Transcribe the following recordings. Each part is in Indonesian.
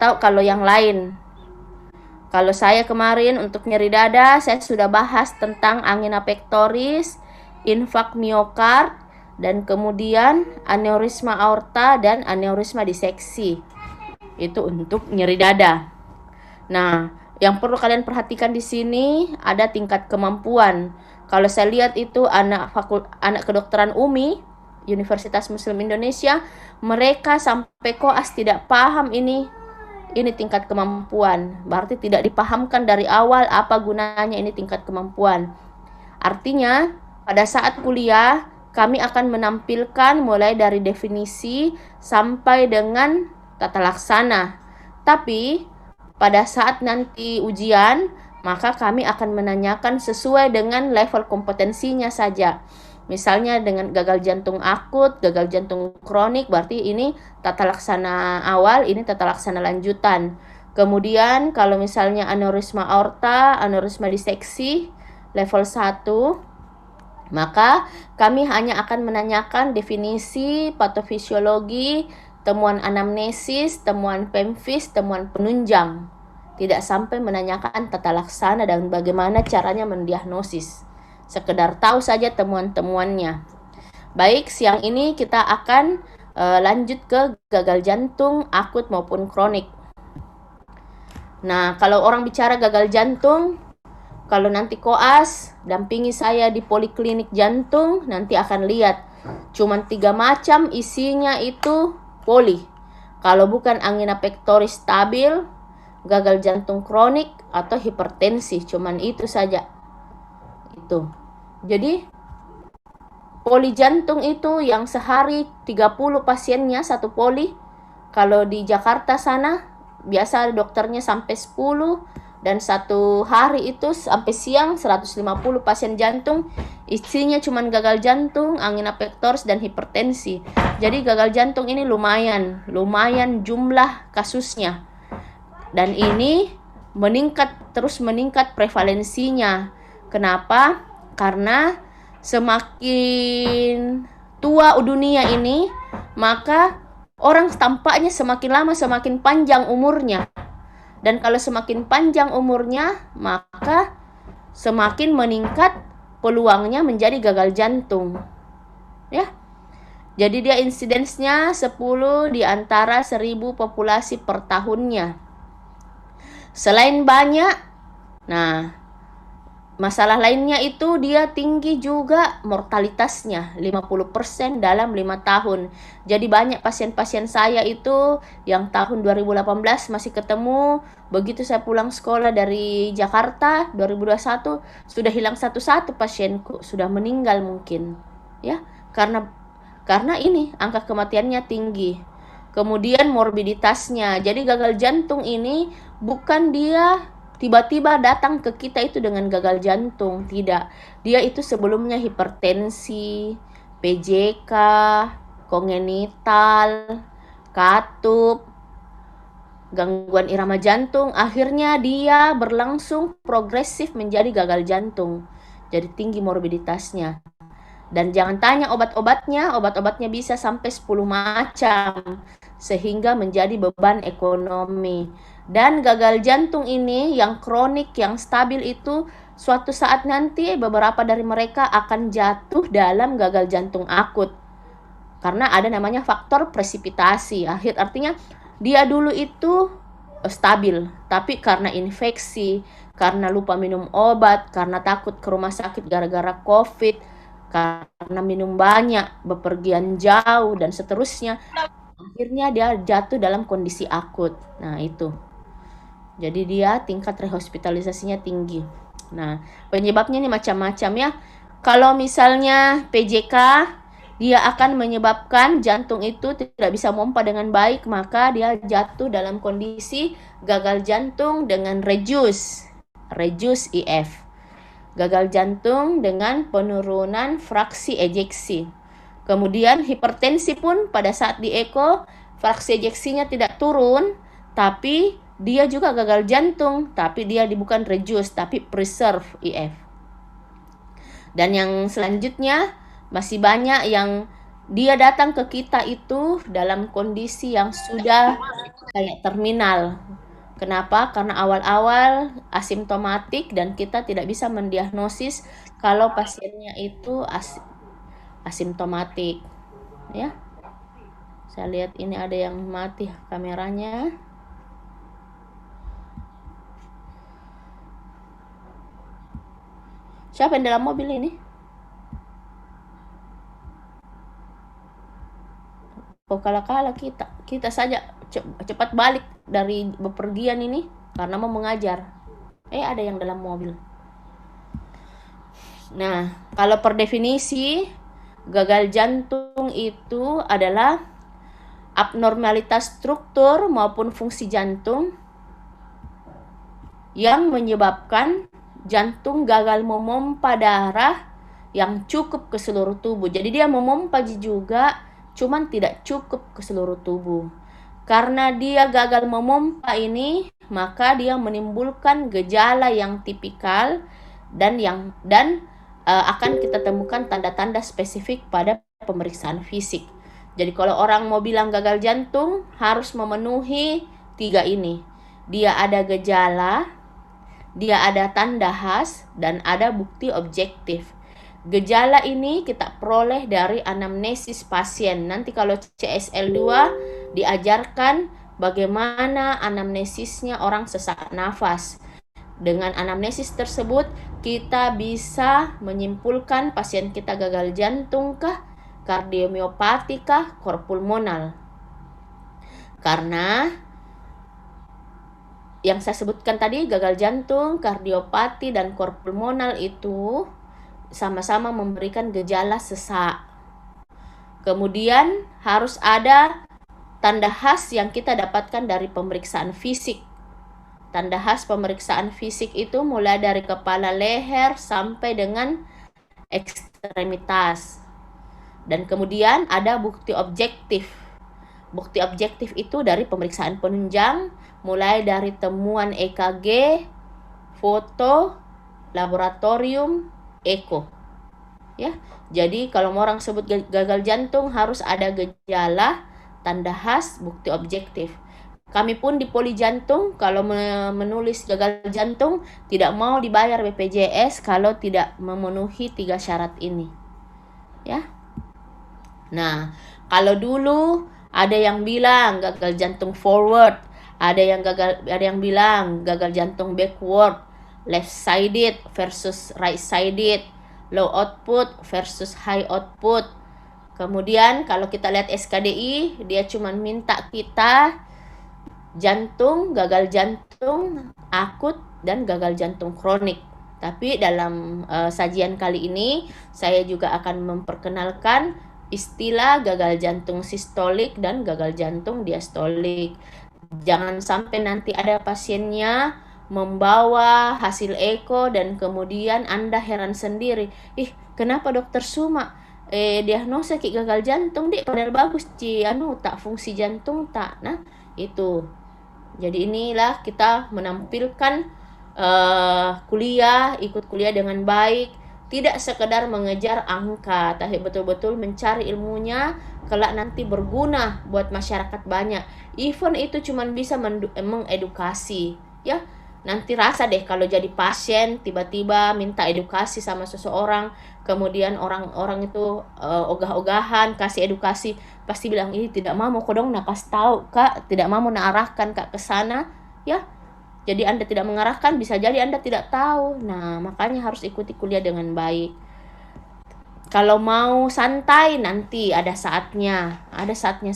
tahu kalau yang lain. Kalau saya kemarin untuk nyeri dada, saya sudah bahas tentang angina pectoris, infark miokard, dan kemudian aneurisma aorta dan aneurisma diseksi. Itu untuk nyeri dada. Nah, yang perlu kalian perhatikan di sini ada tingkat kemampuan. Kalau saya lihat itu anak kedokteran UMI, Universitas Muslim Indonesia, mereka sampai koas tidak paham ini tingkat kemampuan. Berarti tidak dipahamkan dari awal apa gunanya ini tingkat kemampuan. Artinya, pada saat kuliah, kami akan menampilkan mulai dari definisi sampai dengan tata laksana. Tapi, pada saat nanti ujian, maka kami akan menanyakan sesuai dengan level kompetensinya saja. Misalnya dengan gagal jantung akut, gagal jantung kronik, berarti ini tata laksana awal, ini tata laksana lanjutan. Kemudian kalau misalnya aneurisma aorta, aneurisma diseksi, level 1, maka kami hanya akan menanyakan definisi, patofisiologi, temuan anamnesis, temuan pemfis, temuan penunjang. Tidak sampai menanyakan tata laksana dan bagaimana caranya mendiagnosis. Sekedar tahu saja temuan-temuannya. Baik, siang ini kita akan lanjut ke gagal jantung akut maupun kronik. Nah, kalau orang bicara gagal jantung, kalau nanti koas dampingi saya di poliklinik jantung, nanti akan lihat cuman 3 macam isinya itu poli. Kalau bukan angina pectoris stabil, gagal jantung kronik, atau hipertensi, cuman itu saja. Itu. Jadi poli jantung itu yang sehari 30 pasiennya satu poli. Kalau di Jakarta sana biasa dokternya sampai 10, dan satu hari itu sampai siang 150 pasien jantung. Isinya cuman gagal jantung, angina pectoris, dan hipertensi. Jadi gagal jantung ini lumayan jumlah kasusnya. Dan ini terus meningkat prevalensinya. Kenapa? Karena semakin tua dunia ini, maka orang tampaknya semakin lama semakin panjang umurnya. Dan kalau semakin panjang umurnya, maka semakin meningkat peluangnya menjadi gagal jantung. Ya. Jadi dia insidensnya 10 di antara 1000 populasi per tahunnya. Selain banyak, nah, masalah lainnya itu dia tinggi juga mortalitasnya, 50% dalam 5 tahun. Jadi banyak pasien-pasien saya itu yang tahun 2018 masih ketemu, begitu saya pulang sekolah dari Jakarta 2021 sudah hilang satu-satu pasienku, sudah meninggal mungkin. Ya, karena ini angka kematiannya tinggi. Kemudian morbiditasnya. Jadi gagal jantung ini bukan dia tiba-tiba datang ke kita itu dengan gagal jantung, tidak. Dia itu sebelumnya hipertensi, PJK, kongenital, katup, gangguan irama jantung. Akhirnya dia berlangsung progresif menjadi gagal jantung. Jadi tinggi morbiditasnya. Dan jangan tanya obat-obatnya bisa sampai 10 macam, sehingga menjadi beban ekonomi. Dan gagal jantung ini yang kronik, yang stabil itu suatu saat nanti beberapa dari mereka akan jatuh dalam gagal jantung akut. Karena ada namanya faktor presipitasi. Artinya dia dulu itu stabil, tapi karena infeksi, karena lupa minum obat, karena takut ke rumah sakit gara-gara COVID, karena minum banyak, bepergian jauh, dan seterusnya, akhirnya dia jatuh dalam kondisi akut. Nah, itu. Jadi dia tingkat rehospitalisasinya tinggi. Nah, penyebabnya ini macam-macam ya. Kalau misalnya PJK, dia akan menyebabkan jantung itu tidak bisa pompa dengan baik, maka dia jatuh dalam kondisi gagal jantung dengan reduce EF. Gagal jantung dengan penurunan fraksi ejeksi. Kemudian hipertensi pun pada saat di eko, fraksi ejeksinya tidak turun, tapi dia juga gagal jantung, tapi dia bukan reduce, tapi preserve EF. Dan yang selanjutnya masih banyak yang dia datang ke kita itu dalam kondisi yang sudah kayak terminal. Kenapa? Karena awal-awal asimptomatik dan kita tidak bisa mendiagnosis kalau pasiennya itu asimptomatik. Ya, saya lihat ini ada yang mati kameranya. Siapa yang dalam mobil ini? Kala-kala kita saja cepat balik dari bepergian ini karena mau mengajar. Ada yang dalam mobil. Nah, kalau per definisi gagal jantung itu adalah abnormalitas struktur maupun fungsi jantung yang menyebabkan jantung gagal memompa darah yang cukup ke seluruh tubuh. Jadi dia memompa juga, cuman tidak cukup ke seluruh tubuh. Karena dia gagal memompa ini, maka dia menimbulkan gejala yang tipikal dan akan kita temukan tanda-tanda spesifik pada pemeriksaan fisik. Jadi kalau orang mau bilang gagal jantung, harus memenuhi 3 ini. Dia ada gejala, dia ada tanda khas, dan ada bukti objektif. Gejala ini kita peroleh dari anamnesis pasien. Nanti kalau CSL2 diajarkan bagaimana anamnesisnya orang sesak nafas. Dengan anamnesis tersebut, kita bisa menyimpulkan pasien kita gagal jantung kah, kardiomiopati kah, kor pulmonal. Karena yang saya sebutkan tadi, gagal jantung, kardiopati, dan kor pulmonal itu sama-sama memberikan gejala sesak. Kemudian harus ada tanda khas yang kita dapatkan dari pemeriksaan fisik. Tanda khas pemeriksaan fisik itu mulai dari kepala, leher, sampai dengan ekstremitas. Dan kemudian ada bukti objektif. Bukti objektif itu dari pemeriksaan penunjang, mulai dari temuan EKG, foto, laboratorium, eko. Ya, jadi kalau orang sebut gagal jantung harus ada gejala, tanda khas, bukti objektif. Kami pun di Poli Jantung kalau menulis gagal jantung tidak mau dibayar BPJS kalau tidak memenuhi 3 syarat ini. Ya. Nah, kalau dulu ada yang bilang gagal jantung forward, ada yang bilang gagal jantung backward, left sided versus right sided, low output versus high output. Kemudian kalau kita lihat SKDI, dia cuma minta kita jantung, gagal jantung akut, dan gagal jantung kronik. Tapi dalam sajian kali ini saya juga akan memperkenalkan istilah gagal jantung sistolik dan gagal jantung diastolik. Jangan sampai nanti ada pasiennya membawa hasil eko dan kemudian Anda heran sendiri. Kenapa dokter Suma diagnosa gagal jantung dek, padahal bagus tak fungsi jantung tak. Nah, itu. Jadi inilah kita menampilkan ikut kuliah dengan baik, tidak sekedar mengejar angka, tapi betul-betul mencari ilmunya, kelak nanti berguna buat masyarakat banyak. Even itu cuma bisa mengedukasi, ya. Nanti rasa deh kalau jadi pasien tiba-tiba minta edukasi sama seseorang, kemudian orang-orang itu ogah-ogahan kasih edukasi, pasti bilang ini tidak mau kodong nak kasih tahu kak, tidak mau arahkan kak ke sana, ya. Jadi Anda tidak mengarahkan, bisa jadi Anda tidak tahu. Nah, makanya harus ikuti kuliah dengan baik. Kalau mau santai nanti ada saatnya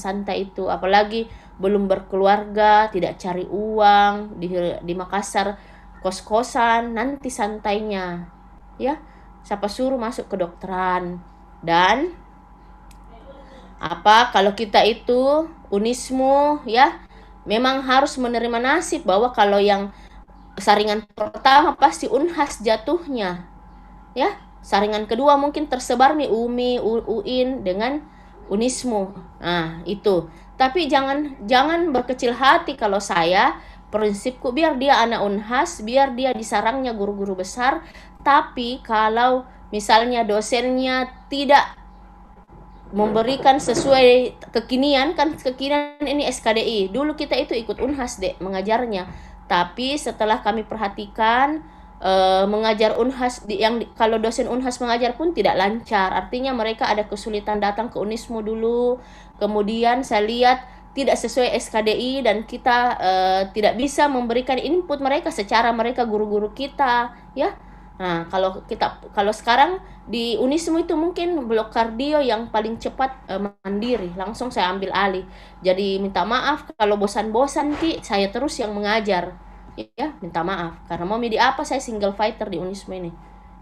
santai itu, apalagi belum berkeluarga, tidak cari uang di Makassar, kos-kosan, nanti santainya, ya. Siapa suruh masuk kedokteran. Dan kalau kita itu unismu, ya, memang harus menerima nasib bahwa kalau yang saringan pertama pasti Unhas jatuhnya, ya. Saringan kedua mungkin tersebar nih UMI, UIN dengan unismu. Nah, itu. Tapi jangan berkecil hati. Kalau saya, prinsipku biar dia anak Unhas, biar dia di sarangnya guru-guru besar, tapi kalau misalnya dosennya tidak memberikan sesuai kekinian, kan kekinian ini SKDI. Dulu kita itu ikut Unhas dek mengajarnya, tapi setelah kami perhatikan mengajar Unhas kalau dosen Unhas mengajar pun tidak lancar, artinya mereka ada kesulitan datang ke Unismo dulu. Kemudian saya lihat tidak sesuai SKDI dan kita tidak bisa memberikan input mereka secara mereka guru-guru kita, ya. Nah, kalau sekarang di Unismo itu mungkin blok kardio yang paling cepat mandiri, langsung saya ambil alih. Jadi minta maaf kalau bosan-bosan Ki, saya terus yang mengajar. Ya, minta maaf. Karena mau di apa saya single fighter di Unismo ini.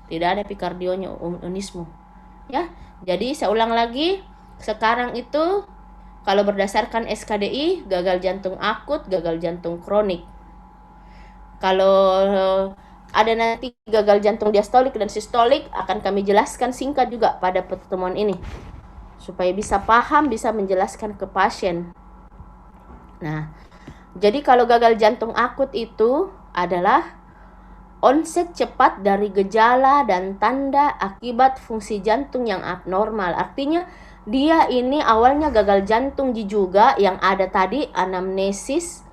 Tidak ada pikardionya Unismo. Ya. Jadi saya ulang lagi, sekarang itu kalau berdasarkan SKDI, gagal jantung akut, gagal jantung kronik. Kalau ada nanti gagal jantung diastolik dan sistolik, akan kami jelaskan singkat juga pada pertemuan ini, supaya bisa paham, bisa menjelaskan ke pasien. Nah, jadi kalau gagal jantung akut itu adalah onset cepat dari gejala dan tanda akibat fungsi jantung yang abnormal. Artinya dia ini awalnya gagal jantung juga yang ada tadi anamnesis,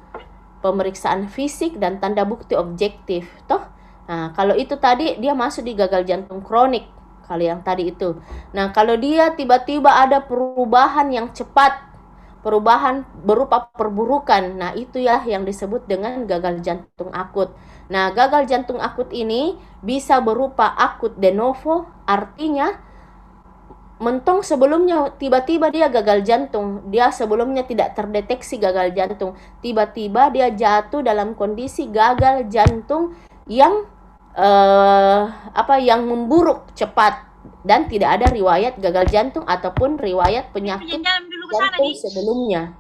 pemeriksaan fisik dan tanda bukti objektif, toh. Nah, kalau itu tadi dia masuk di gagal jantung kronik, kalau yang tadi itu. Nah, kalau dia tiba-tiba ada perubahan yang cepat, perubahan berupa perburukan, nah itu ya yang disebut dengan gagal jantung akut. Nah, gagal jantung akut ini bisa berupa akut de novo, artinya mentong sebelumnya tiba-tiba dia gagal jantung, dia sebelumnya tidak terdeteksi gagal jantung, tiba-tiba dia jatuh dalam kondisi gagal jantung yang yang memburuk cepat dan tidak ada riwayat gagal jantung ataupun riwayat penyakit jantung sebelumnya.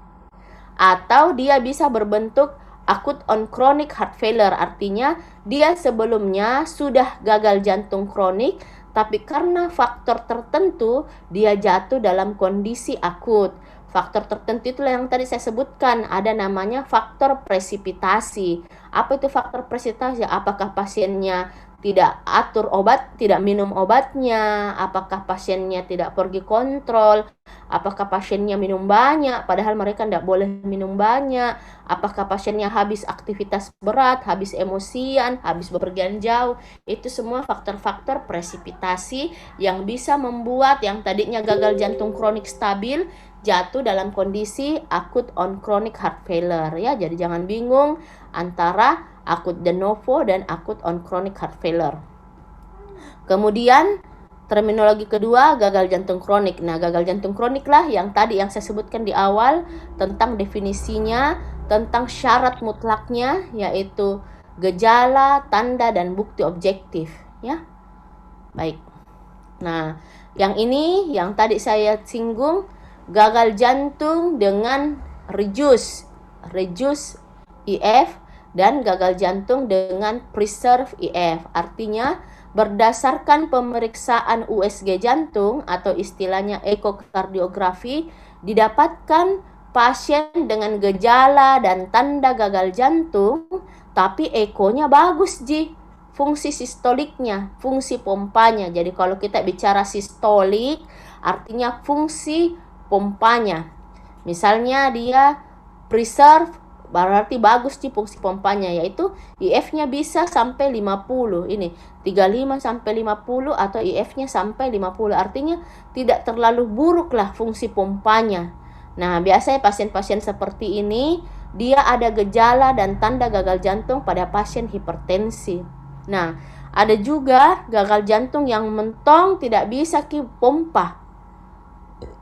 Atau dia bisa berbentuk akut on chronic heart failure, artinya dia sebelumnya sudah gagal jantung kronik, tapi karena faktor tertentu dia jatuh dalam kondisi akut. Faktor tertentu itulah yang tadi saya sebutkan, ada namanya faktor presipitasi. Apa itu faktor presipitasi? Apakah pasiennya tidak atur obat, tidak minum obatnya, apakah pasiennya tidak pergi kontrol, apakah pasiennya minum banyak padahal mereka tidak boleh minum banyak, apakah pasiennya habis aktivitas berat, habis emosian, habis bepergian jauh. Itu semua faktor-faktor presipitasi yang bisa membuat yang tadinya gagal jantung kronik stabil jatuh dalam kondisi akut on chronic heart failure, ya. Jadi jangan bingung antara akut de novo dan akut on chronic heart failure. Kemudian terminologi kedua, gagal jantung kronik. Nah, gagal jantung kronik lah yang tadi yang saya sebutkan di awal tentang definisinya, tentang syarat mutlaknya, yaitu gejala, tanda, dan bukti objektif, ya. Baik. Nah, yang ini yang tadi saya singgung, gagal jantung dengan reduce EF dan gagal jantung dengan preserve EF. Artinya berdasarkan pemeriksaan USG jantung atau istilahnya ekokardiografi, didapatkan pasien dengan gejala dan tanda gagal jantung tapi ekonya bagus fungsi sistoliknya, fungsi pompanya. Jadi kalau kita bicara sistolik artinya fungsi pompanya. Misalnya dia preserve, berarti bagus fungsi pompanya, yaitu IF-nya bisa sampai 50. Ini 35 sampai 50 atau IF-nya sampai 50. Artinya tidak terlalu buruk lah fungsi pompanya. Nah, biasanya pasien-pasien seperti ini dia ada gejala dan tanda gagal jantung pada pasien hipertensi. Nah, ada juga gagal jantung yang mentong tidak bisa pompa.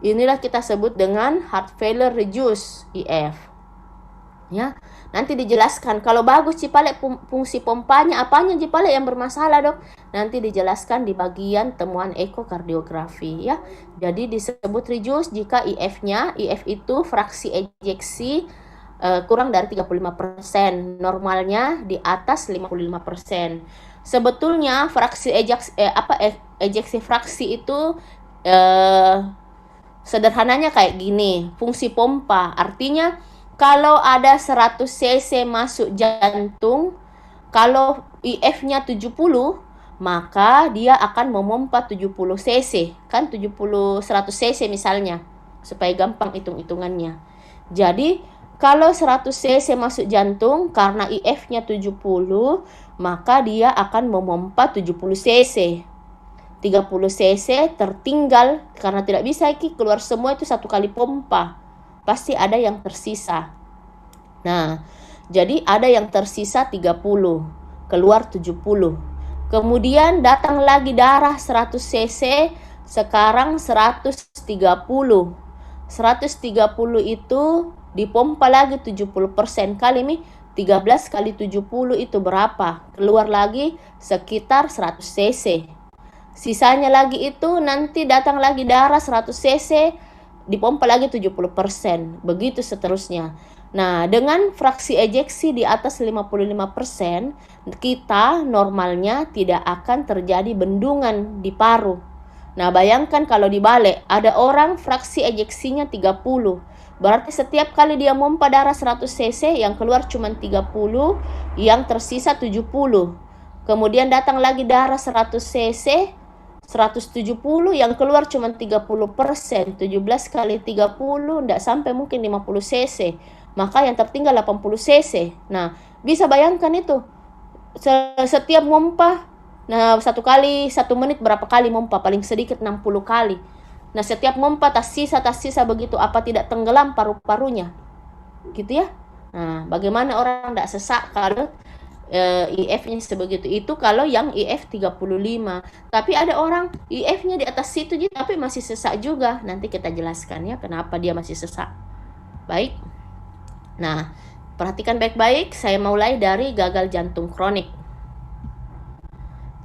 Inilah kita sebut dengan heart failure reduce EF. Ya, nanti dijelaskan kalau bagus cipalek fungsi pompanya, apanya cipalek yang bermasalah, Dok? Nanti dijelaskan di bagian temuan ekokardiografi, ya. Jadi disebut reduce jika EF itu fraksi ejeksi kurang dari 35%, normalnya di atas 55%. Sebetulnya fraksi ejeksi fraksi itu sederhananya kayak gini, fungsi pompa. Artinya kalau ada 100 cc masuk jantung, kalau IF-nya 70, maka dia akan memompa 70 cc. Kan 70 100 cc misalnya, supaya gampang hitung-hitungannya. Jadi kalau 100 cc masuk jantung karena IF-nya 70, maka dia akan memompa 70 cc. 30 cc tertinggal karena tidak bisa keluar semua itu satu kali pompa. Pasti ada yang tersisa. Nah, jadi ada yang tersisa 30, keluar 70. Kemudian datang lagi darah 100 cc, sekarang 130. 130 itu dipompa lagi 70%. Kali ini 13 kali 70 itu berapa? Keluar lagi sekitar 100 cc. Sisanya lagi itu nanti datang lagi darah 100 cc, dipompa lagi 70%. Begitu seterusnya. Nah, dengan fraksi ejeksi di atas 55%, kita normalnya tidak akan terjadi bendungan di paru. Nah, bayangkan kalau dibalik, ada orang fraksi ejeksinya 30. Berarti setiap kali dia mompa darah 100 cc, yang keluar cuma 30, yang tersisa 70. Kemudian datang lagi darah 100 cc, 170, yang keluar cuma 30%. 17 kali 30 tidak sampai mungkin 50 cc. Maka yang tertinggal 80 cc. Nah, bisa bayangkan itu. Setiap mompa, nah satu menit berapa kali mompa? Paling sedikit 60 kali. Nah, setiap mompa tas sisa begitu, apa tidak tenggelam paru-parunya? Gitu ya. Nah, bagaimana orang tidak sesak kalau IF-nya sebegitu? Itu kalau yang IF 35. Tapi ada orang IF-nya di atas situ tapi masih sesak juga. Nanti kita jelaskan ya kenapa dia masih sesak. Baik. Nah, perhatikan baik-baik. Saya mulai dari gagal jantung kronik.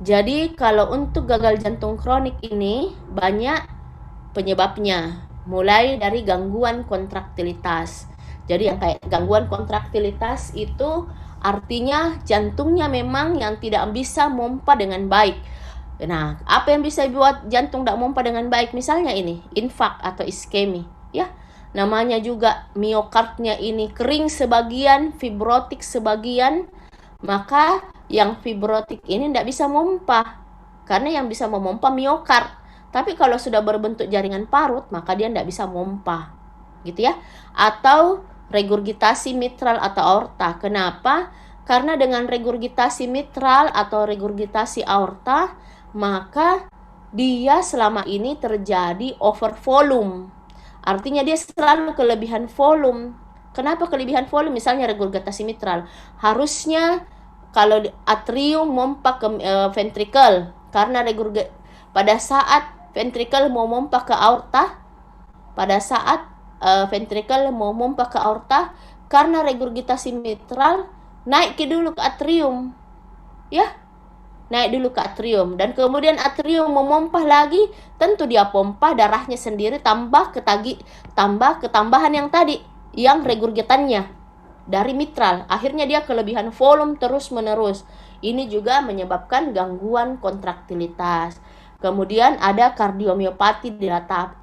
Jadi kalau untuk gagal jantung kronik ini banyak penyebabnya. Mulai dari gangguan kontraktilitas. Jadi yang kayak gangguan kontraktilitas itu artinya jantungnya memang yang tidak bisa mompa dengan baik. Nah, apa yang bisa buat jantung tidak mompa dengan baik? Misalnya ini, infak atau iskemi, ya. Namanya juga miokardnya ini kering sebagian, fibrotik sebagian, maka yang fibrotik ini tidak bisa mompa. Karena yang bisa memompa miokard. Tapi kalau sudah berbentuk jaringan parut, maka dia tidak bisa mompa. Gitu ya. Atau regurgitasi mitral atau aorta. Kenapa? Karena dengan regurgitasi mitral atau regurgitasi aorta, maka dia selama ini terjadi over volume. Artinya dia selalu kelebihan volume. Kenapa kelebihan volume? Misalnya regurgitasi mitral. Harusnya kalau atrium mompa ke ventricle. Karena pada saat ventricle mau mompa ke aorta, karena regurgitasi mitral naik dulu ke atrium, ya, naik dulu ke atrium, dan kemudian atrium memompah lagi, tentu dia pompa darahnya sendiri tambah ketambahan yang tadi, yang regurgitannya dari mitral, akhirnya dia kelebihan volume terus menerus. Ini juga menyebabkan gangguan kontraktilitas. Kemudian ada kardiomiopati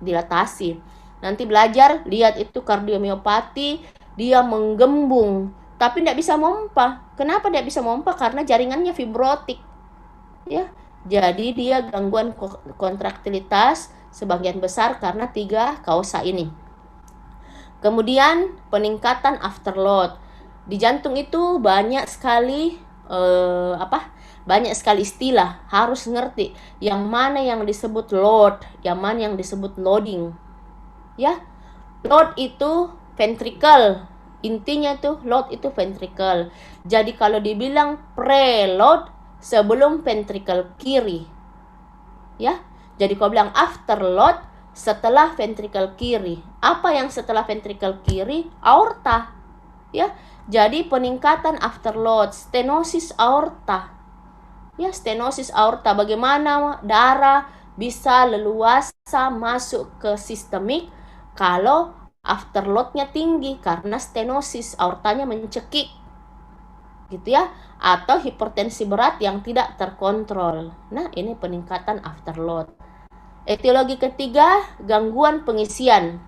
dilatasi. Nanti belajar, lihat itu kardiomiopati, dia menggembung, tapi tidak bisa mompa. Kenapa tidak bisa mompa? Karena jaringannya fibrotik. Ya, jadi dia gangguan kontraktilitas sebagian besar karena 3 kausa ini. Kemudian peningkatan afterload. Di jantung itu banyak sekali banyak sekali istilah, harus ngerti yang mana yang disebut load, yang mana yang disebut loading. Ya, load itu ventricle, intinya tuh load itu ventricle. Jadi kalau dibilang preload sebelum ventricle kiri, ya. Jadi kalau bilang afterload setelah ventricle kiri. Apa yang setelah ventricle kiri? Aorta, ya. Jadi peningkatan afterload, stenosis aorta. Ya, stenosis aorta, bagaimana darah bisa leluasa masuk ke sistemik kalau afterloadnya tinggi karena stenosis aortanya mencekik. Gitu ya. Atau hipertensi berat yang tidak terkontrol. Nah, ini peningkatan afterload. Etiologi ketiga, gangguan pengisian.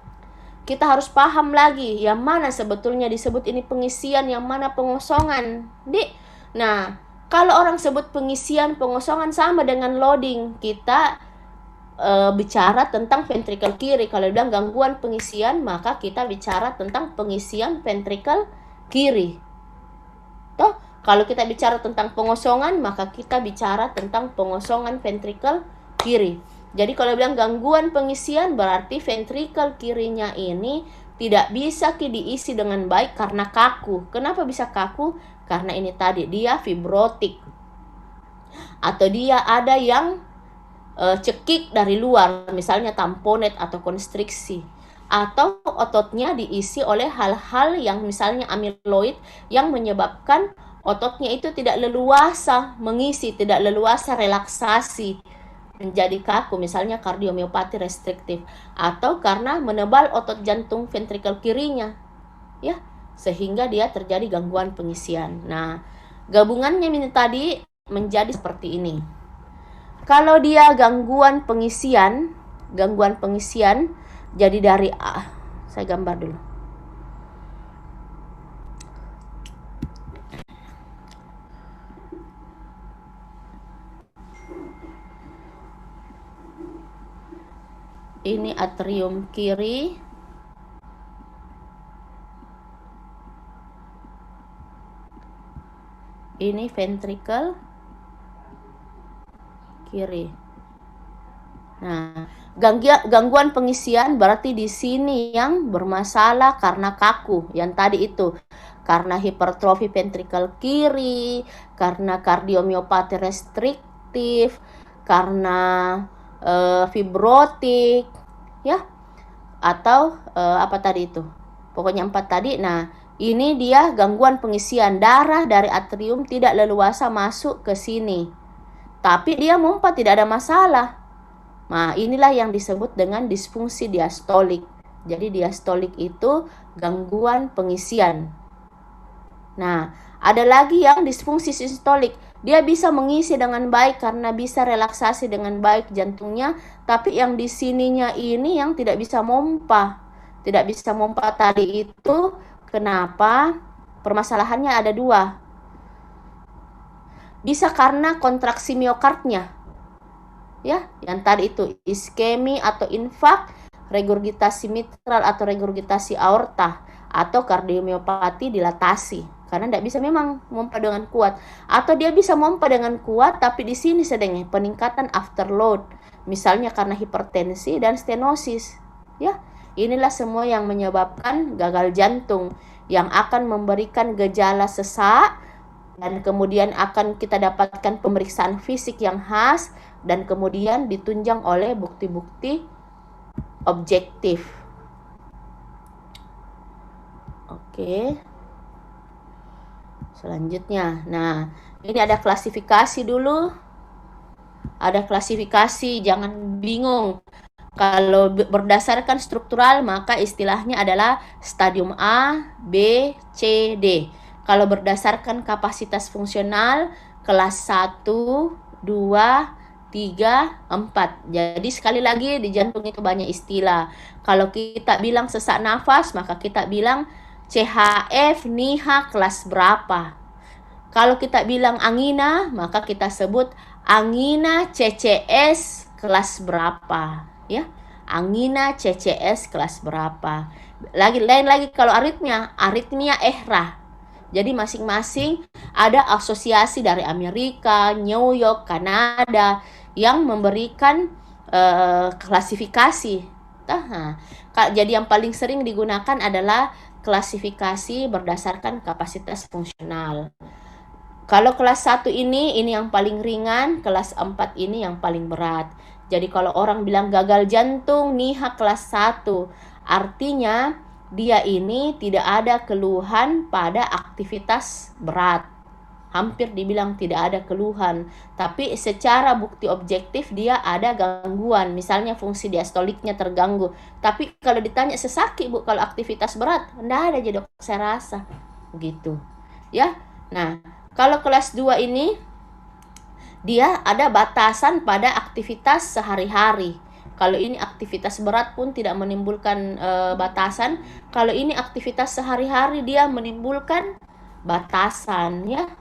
Kita harus paham lagi yang mana sebetulnya disebut ini pengisian, yang mana pengosongan. Nah, Kalau orang sebut pengisian, pengosongan sama dengan loading. Kita bicara tentang ventrikel kiri. Kalau bilang gangguan pengisian, maka kita bicara tentang pengisian ventrikel kiri. Toh, kalau kita bicara tentang pengosongan, maka kita bicara tentang pengosongan ventrikel kiri. Jadi kalau bilang gangguan pengisian, berarti ventrikel kirinya ini tidak bisa diisi dengan baik karena kaku. Kenapa bisa kaku? Karena ini tadi dia fibrotik. Atau dia ada yang cekik dari luar, misalnya tamponet atau konstriksi. Atau ototnya diisi oleh hal-hal yang misalnya amiloid yang menyebabkan ototnya itu tidak leluasa mengisi, tidak leluasa relaksasi, menjadi kaku, misalnya kardiomiopati restriktif, atau karena menebal otot jantung ventrikel kirinya, ya, sehingga dia terjadi gangguan pengisian. Nah, gabungannya ini tadi menjadi seperti ini. Kalau dia gangguan pengisian jadi dari saya gambar dulu. Ini atrium kiri. Ini ventrikel kiri. Nah, gangguan pengisian berarti di sini yang bermasalah karena kaku, yang tadi itu. Karena hipertrofi ventrikel kiri, karena kardiomiopati restriktif, karena fibrotik, ya, atau apa tadi itu, pokoknya 4 tadi. Nah, ini dia gangguan pengisian, darah dari atrium tidak leluasa masuk ke sini, tapi dia mompa tidak ada masalah. Nah, inilah yang disebut dengan disfungsi diastolik. Jadi diastolik itu gangguan pengisian. Nah, ada lagi yang disfungsi sistolik. Dia bisa mengisi dengan baik karena bisa relaksasi dengan baik jantungnya, tapi yang di sininya ini yang tidak bisa mompa. Tidak bisa mompa tadi itu, kenapa? Permasalahannya ada 2. Bisa karena kontraksi miokardnya. Ya, yang tadi itu iskemi atau infak, regurgitasi mitral atau regurgitasi aorta, atau kardiomiopati dilatasi. Karena tidak bisa memang mompa dengan kuat, atau dia bisa mompa dengan kuat tapi di sini sedang peningkatan afterload, misalnya karena hipertensi dan stenosis. Ya, inilah semua yang menyebabkan gagal jantung, yang akan memberikan gejala sesak, dan kemudian akan kita dapatkan pemeriksaan fisik yang khas, dan kemudian ditunjang oleh bukti-bukti objektif. Oke. Selanjutnya, nah, ini ada klasifikasi dulu. Ada klasifikasi, jangan bingung. Kalau berdasarkan struktural, maka istilahnya adalah stadium A, B, C, D. Kalau berdasarkan kapasitas fungsional, kelas 1, 2, 3, 4. Jadi sekali lagi di jantung itu banyak istilah. Kalau kita bilang sesak nafas, maka kita bilang CHF NIHA kelas berapa. Kalau kita bilang angina, maka kita sebut angina CCS kelas berapa, ya. Angina CCS kelas berapa. Lain lagi kalau aritmia EHRA. Jadi masing-masing ada asosiasi dari Amerika, New York, Kanada yang memberikan klasifikasi. Jadi yang paling sering digunakan adalah klasifikasi berdasarkan kapasitas fungsional. Kalau kelas 1 ini yang paling ringan, kelas 4 ini yang paling berat. Jadi kalau orang bilang gagal jantung NIHA kelas 1, artinya dia ini tidak ada keluhan pada aktivitas berat. Hampir dibilang tidak ada keluhan, tapi secara bukti objektif dia ada gangguan, misalnya fungsi diastoliknya terganggu. Tapi kalau ditanya sesakit Bu kalau aktivitas berat, enggak ada aja dok, saya rasa gitu ya. Nah, kalau kelas 2 ini dia ada batasan pada aktivitas sehari-hari. Kalau ini aktivitas berat pun tidak menimbulkan batasan. Kalau ini aktivitas sehari-hari dia menimbulkan batasan, ya.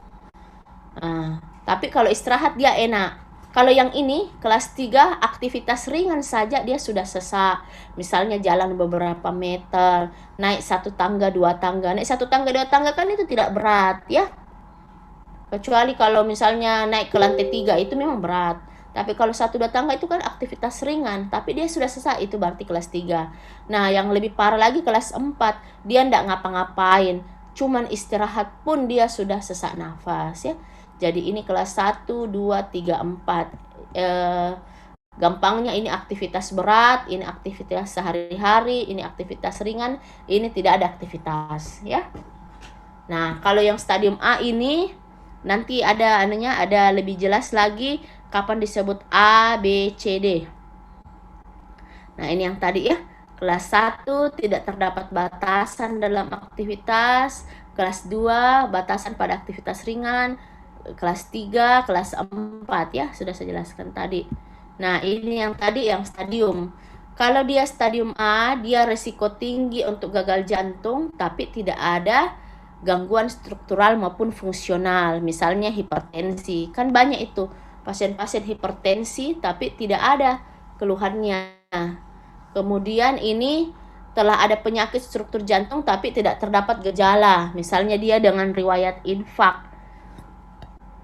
Tapi kalau istirahat dia enak. Kalau yang ini kelas 3 aktivitas ringan saja dia sudah sesak. Misalnya jalan beberapa meter, naik 1 tangga 2 tangga. Naik 1 tangga 2 tangga kan itu tidak berat ya. Kecuali kalau misalnya naik ke lantai 3 itu memang berat. Tapi kalau 1-2 tangga itu kan aktivitas ringan, tapi dia sudah sesak, itu berarti kelas 3. Nah, yang lebih parah lagi kelas 4, dia enggak ngapa-ngapain, cuman istirahat pun dia sudah sesak nafas ya. Jadi ini kelas 1, 2, 3, 4. Gampangnya ini aktivitas berat, ini aktivitas sehari-hari, ini aktivitas ringan, ini tidak ada aktivitas ya. Nah, kalau yang stadium A ini nanti ada lebih jelas lagi kapan disebut A, B, C, D. Nah, ini yang tadi ya. Kelas 1 tidak terdapat batasan dalam aktivitas. Kelas 2 batasan pada aktivitas ringan. Kelas 3, kelas 4 ya, sudah saya jelaskan tadi. Nah, ini yang tadi yang stadium. Kalau dia stadium A, dia resiko tinggi untuk gagal jantung, tapi tidak ada gangguan struktural maupun fungsional, misalnya hipertensi. Kan banyak itu pasien-pasien hipertensi tapi tidak ada keluhannya. Kemudian ini telah ada penyakit struktur jantung tapi tidak terdapat gejala, misalnya dia dengan riwayat infak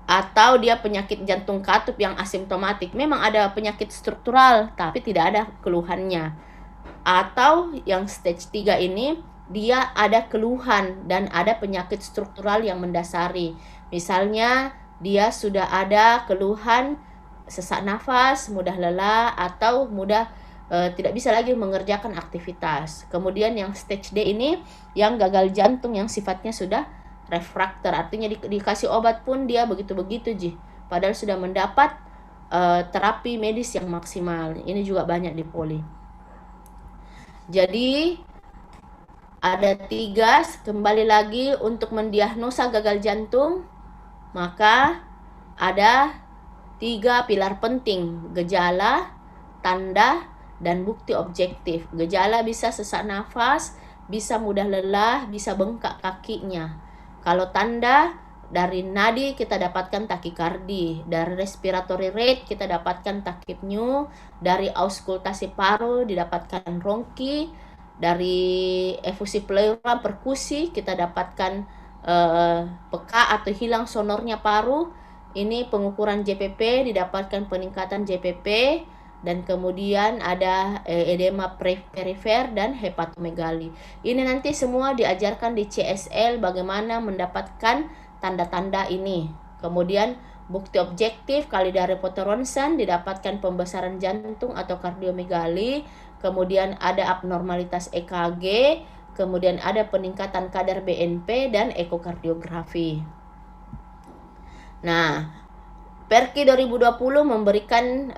atau dia penyakit jantung katup yang asimptomatik. Memang ada penyakit struktural tapi tidak ada keluhannya. Atau yang stage 3 ini dia ada keluhan dan ada penyakit struktural yang mendasari. Misalnya dia sudah ada keluhan sesak nafas, mudah lelah, atau mudah tidak bisa lagi mengerjakan aktivitas. Kemudian yang stage D ini yang gagal jantung yang sifatnya sudah refraktor, artinya dikasih obat pun dia begitu-begitu padahal sudah mendapat terapi medis yang maksimal. Ini juga banyak di poli. Jadi ada 3, kembali lagi untuk mendiagnosa gagal jantung, maka ada 3 pilar penting: gejala, tanda, dan bukti objektif. Gejala bisa sesak nafas, bisa mudah lelah, bisa bengkak kakinya. Kalau tanda, dari nadi kita dapatkan takikardi, dari respiratory rate kita dapatkan takipneu, dari auskultasi paru didapatkan ronki, dari efusi pleura perkusi kita dapatkan peka atau hilang sonornya paru. Ini pengukuran JPP didapatkan peningkatan JPP, dan kemudian ada edema perifer dan hepatomegali. Ini nanti semua diajarkan di CSL bagaimana mendapatkan tanda-tanda ini. Kemudian bukti objektif kali dari fotoronsen didapatkan pembesaran jantung atau kardiomegali, kemudian ada abnormalitas EKG, kemudian ada peningkatan kadar BNP dan ekokardiografi. Nah, Perki 2020 memberikan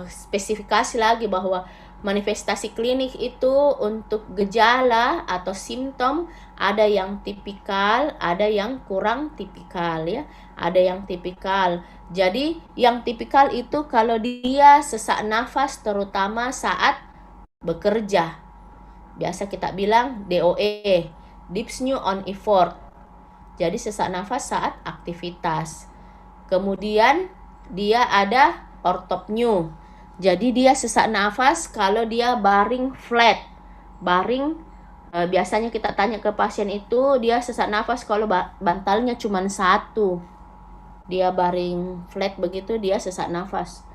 spesifikasi lagi bahwa manifestasi klinik itu untuk gejala atau simptom ada yang tipikal, ada yang kurang tipikal ya. Ada yang tipikal. Jadi yang tipikal itu kalau dia sesak nafas terutama saat bekerja. Biasa kita bilang DOE, dyspnea on effort. Jadi sesak nafas saat aktivitas. Kemudian dia ada ortopneu. Jadi dia sesak nafas kalau dia baring flat. Baring biasanya kita tanya ke pasien itu dia sesak nafas kalau bantalnya cuma 1. Dia baring flat begitu dia sesak nafas.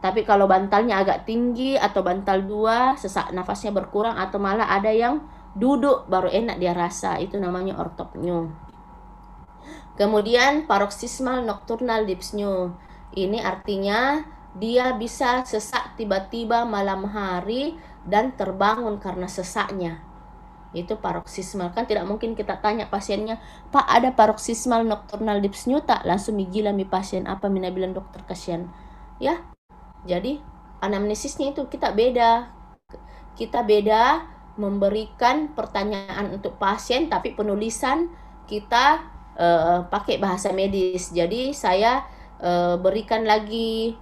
Tapi kalau bantalnya agak tinggi atau bantal 2, sesak nafasnya berkurang atau malah ada yang duduk baru enak dia rasa, itu namanya ortopneu. Kemudian paroxysmal nocturnal dyspnea. Ini artinya dia bisa sesak tiba-tiba malam hari dan terbangun karena sesaknya. Itu paroxysmal. Kan tidak mungkin kita tanya pasiennya, "Pak, ada paroxysmal nocturnal dyspnea tak?" Langsung gila mi pasien, apa mina bilang dokter kasihan. Ya. Jadi anamnesisnya itu kita beda. Kita beda memberikan pertanyaan untuk pasien tapi penulisan kita pakai bahasa medis. Jadi saya berikan lagi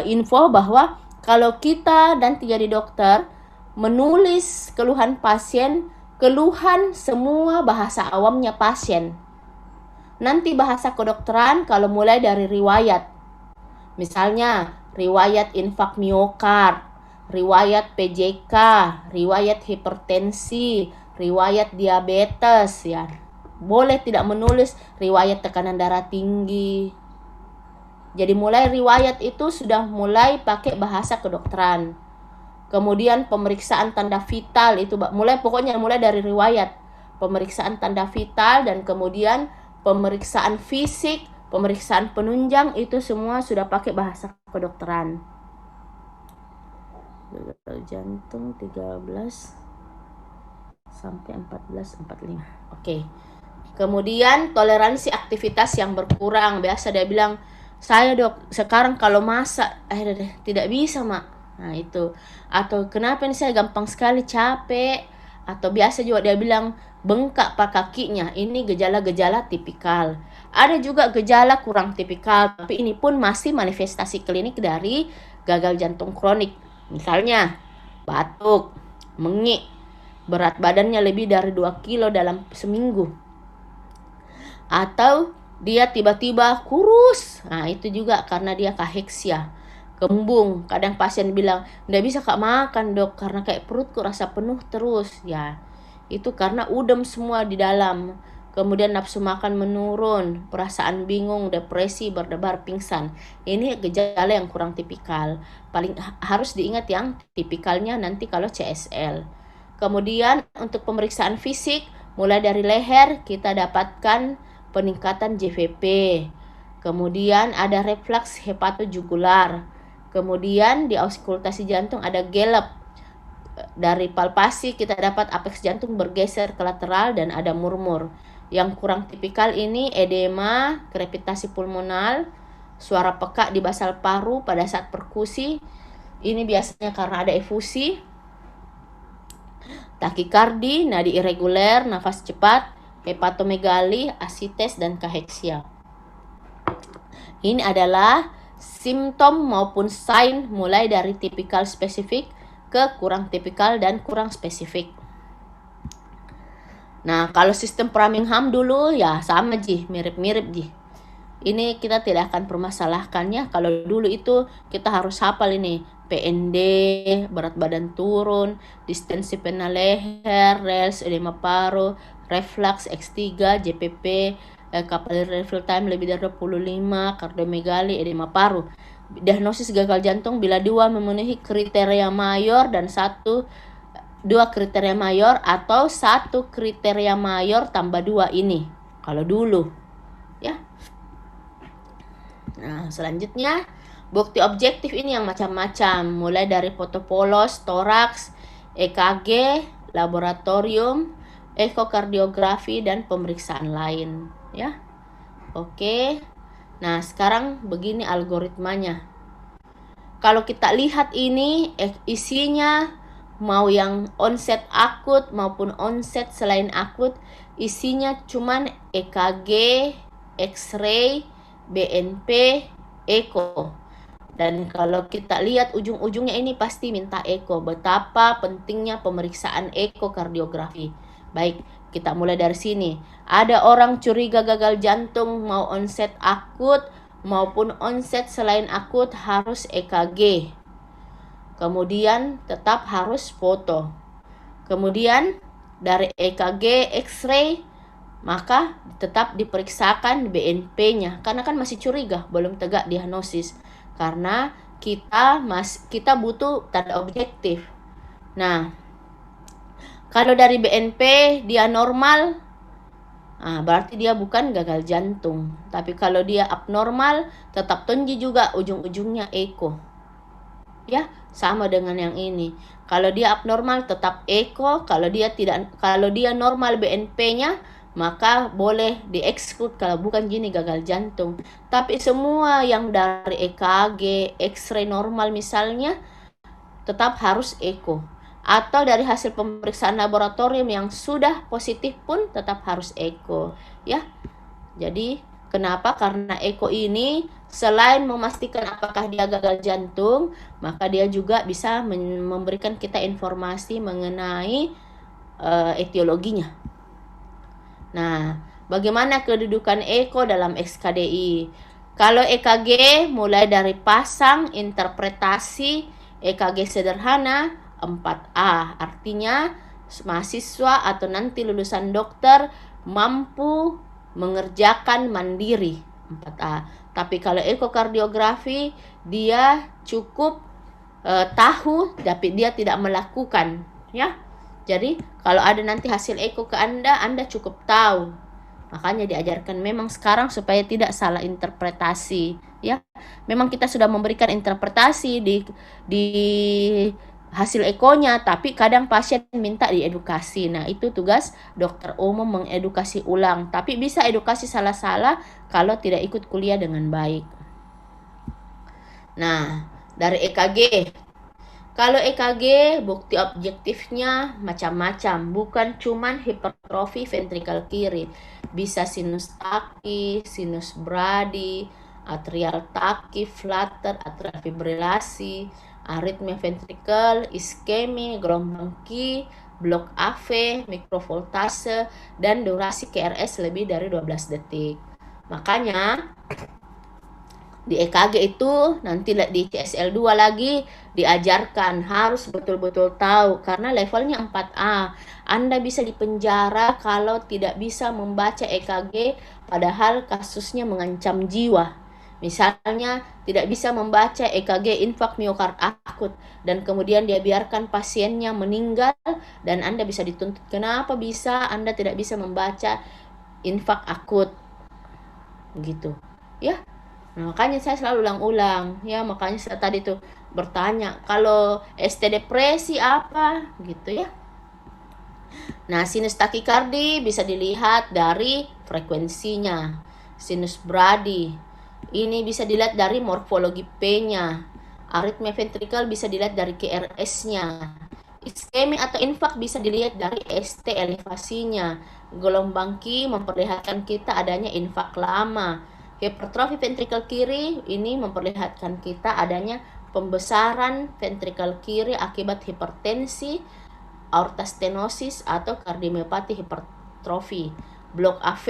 info bahwa kalau kita nanti jadi dokter menulis keluhan pasien, keluhan semua bahasa awamnya pasien. Nanti bahasa kedokteran kalau mulai dari riwayat. Misalnya, riwayat infak miokard, riwayat PJK, riwayat hipertensi, riwayat diabetes ya. Boleh tidak menulis riwayat tekanan darah tinggi. Jadi mulai riwayat itu sudah mulai pakai bahasa kedokteran. Kemudian pemeriksaan tanda vital itu pokoknya mulai dari riwayat. Pemeriksaan tanda vital dan kemudian pemeriksaan fisik, pemeriksaan penunjang itu semua sudah pakai bahasa kedokteran. Gagal jantung 13 sampai 14:45. Oke. Kemudian toleransi aktivitas yang berkurang. Biasa dia bilang, "Saya dok, sekarang kalau masak tidak bisa, Mak." Nah, itu. Atau kenapa ini saya gampang sekali capek. Atau biasa juga dia bilang bengkak pak kakinya. Ini gejala-gejala tipikal. Ada juga gejala kurang tipikal, tapi ini pun masih manifestasi klinik dari gagal jantung kronik. Misalnya batuk, mengik, berat badannya lebih dari 2 kilo dalam seminggu. Atau dia tiba-tiba kurus. Nah, itu juga karena dia kaheksia. Kembung. Kadang pasien bilang, "Nggak bisa Kak makan, Dok, karena kayak perutku rasa penuh terus." Ya, itu karena udem semua di dalam. Kemudian nafsu makan menurun, perasaan bingung, depresi, berdebar, pingsan. Ini gejala yang kurang tipikal. Paling harus diingat yang tipikalnya nanti kalau CSL. Kemudian untuk pemeriksaan fisik, mulai dari leher kita dapatkan peningkatan JVP. Kemudian ada refleks hepatojugular. Kemudian di auskultasi jantung ada gallop. Dari palpasi kita dapat apeks jantung bergeser ke lateral dan ada murmur. Yang kurang tipikal ini edema, krepitasi pulmonal, suara pekak di basal paru pada saat perkusi. Ini biasanya karena ada efusi. Takikardi, nadi irreguler, nafas cepat, hepatomegali, asites, dan kaheksia. Ini adalah simptom maupun sign mulai dari tipikal spesifik ke kurang tipikal dan kurang spesifik. Nah, kalau sistem Framingham dulu ya sama Ji, mirip-mirip Ji. Ini kita tidak akan permasalahkannya. Kalau dulu itu kita harus hafal ini. PND, berat badan turun, distensi pena leher, RELS, edema paru, reflux, X3, JPP, capillary refill time lebih dari 25, kardiomegali, edema paru. Diagnosis gagal jantung bila 2 memenuhi kriteria mayor dan 2 kriteria mayor atau 1 kriteria mayor tambah 2 ini. Kalau dulu. Ya. Nah, selanjutnya bukti objektif ini yang macam-macam, mulai dari foto polos, toraks, EKG, laboratorium, ekokardiografi dan pemeriksaan lain, ya. Oke. Nah, sekarang begini algoritmanya. Kalau kita lihat ini isinya mau yang onset akut maupun onset selain akut, isinya cuman EKG, X-ray, BNP, Eko. Dan kalau kita lihat ujung-ujungnya ini pasti minta Eko. Betapa pentingnya pemeriksaan ekokardiografi. Baik, kita mulai dari sini. Ada orang curiga gagal jantung mau onset akut maupun onset selain akut harus EKG. Kemudian tetap harus foto. Kemudian dari EKG, X-ray, maka tetap diperiksakan BNP-nya karena kan masih curiga, belum tegak diagnosis. Karena kita butuh tanda objektif. Nah, kalau dari BNP dia normal, berarti dia bukan gagal jantung. Tapi kalau dia abnormal, tetap tonji juga ujung-ujungnya eko. Ya, sama dengan yang ini. Kalau dia abnormal tetap eko, kalau dia normal BNP-nya maka boleh di-exclude kalau bukan gini gagal jantung. Tapi semua yang dari EKG, X-ray normal misalnya tetap harus eko. Atau dari hasil pemeriksaan laboratorium yang sudah positif pun tetap harus eko, ya. Jadi kenapa? Karena eko ini selain memastikan apakah dia gagal jantung, maka dia juga bisa memberikan kita informasi mengenai etiologinya. Nah, Bagaimana kedudukan eko dalam SKDI? Kalau EKG mulai dari pasang, interpretasi, EKG sederhana 4A. Artinya mahasiswa atau nanti lulusan dokter mampu mengerjakan mandiri 4A. Tapi kalau ekokardiografi dia cukup tahu tapi dia tidak melakukan, ya. Jadi kalau ada nanti hasil eko ke Anda cukup tahu. Makanya diajarkan memang sekarang supaya tidak salah interpretasi, ya. Memang kita sudah memberikan interpretasi di hasil ekonya, tapi kadang pasien minta diedukasi. Nah, itu tugas dokter umum mengedukasi ulang. Tapi bisa edukasi salah-salah kalau tidak ikut kuliah dengan baik. Nah, dari EKG. Kalau EKG, bukti objektifnya macam-macam, bukan cuman hipertrofi ventrikel kiri. Bisa sinus taki, sinus brady, atrial taki, flutter, atrial fibrilasi, aritmia ventrikel, iskemi, gelombang Q, blok AV, mikrovoltase, dan durasi QRS lebih dari 12 detik. Makanya di EKG itu nanti di CSL2 lagi diajarkan harus betul-betul tahu karena levelnya 4A. Anda bisa dipenjara kalau tidak bisa membaca EKG padahal kasusnya mengancam jiwa. Misalnya tidak bisa membaca EKG infak miokard akut dan kemudian dia biarkan pasiennya meninggal dan Anda bisa dituntut. Kenapa bisa Anda tidak bisa membaca infak akut? Gitu. Ya. Nah, makanya saya selalu ulang-ulang, ya, makanya saya tadi tuh bertanya, kalau ST depresi apa, gitu ya. Nah, sinus takikardi bisa dilihat dari frekuensinya. Sinus brady, ini bisa dilihat dari morfologi P-nya. Aritmia ventrikel bisa dilihat dari QRS-nya. Iskemi atau infak bisa dilihat dari ST elevasinya. Gelombang Q memperlihatkan kita adanya infak lama. Hipertrofi ventrikel kiri ini memperlihatkan kita adanya pembesaran ventrikel kiri akibat hipertensi, aorta stenosis atau kardiomiopati hipertrofi. Blok AV.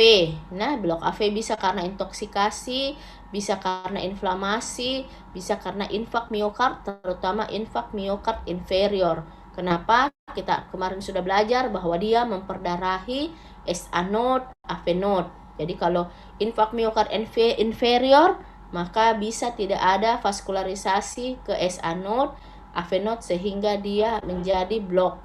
Nah, blok AV bisa karena intoksikasi, bisa karena inflamasi, bisa karena infak miokard, terutama infak miokard inferior. Kenapa? Kita kemarin sudah belajar bahwa dia memperdarahi SA node, AV node. Jadi kalau infak miokard inferior, maka bisa tidak ada vaskularisasi ke SA node, AV node sehingga dia menjadi blok.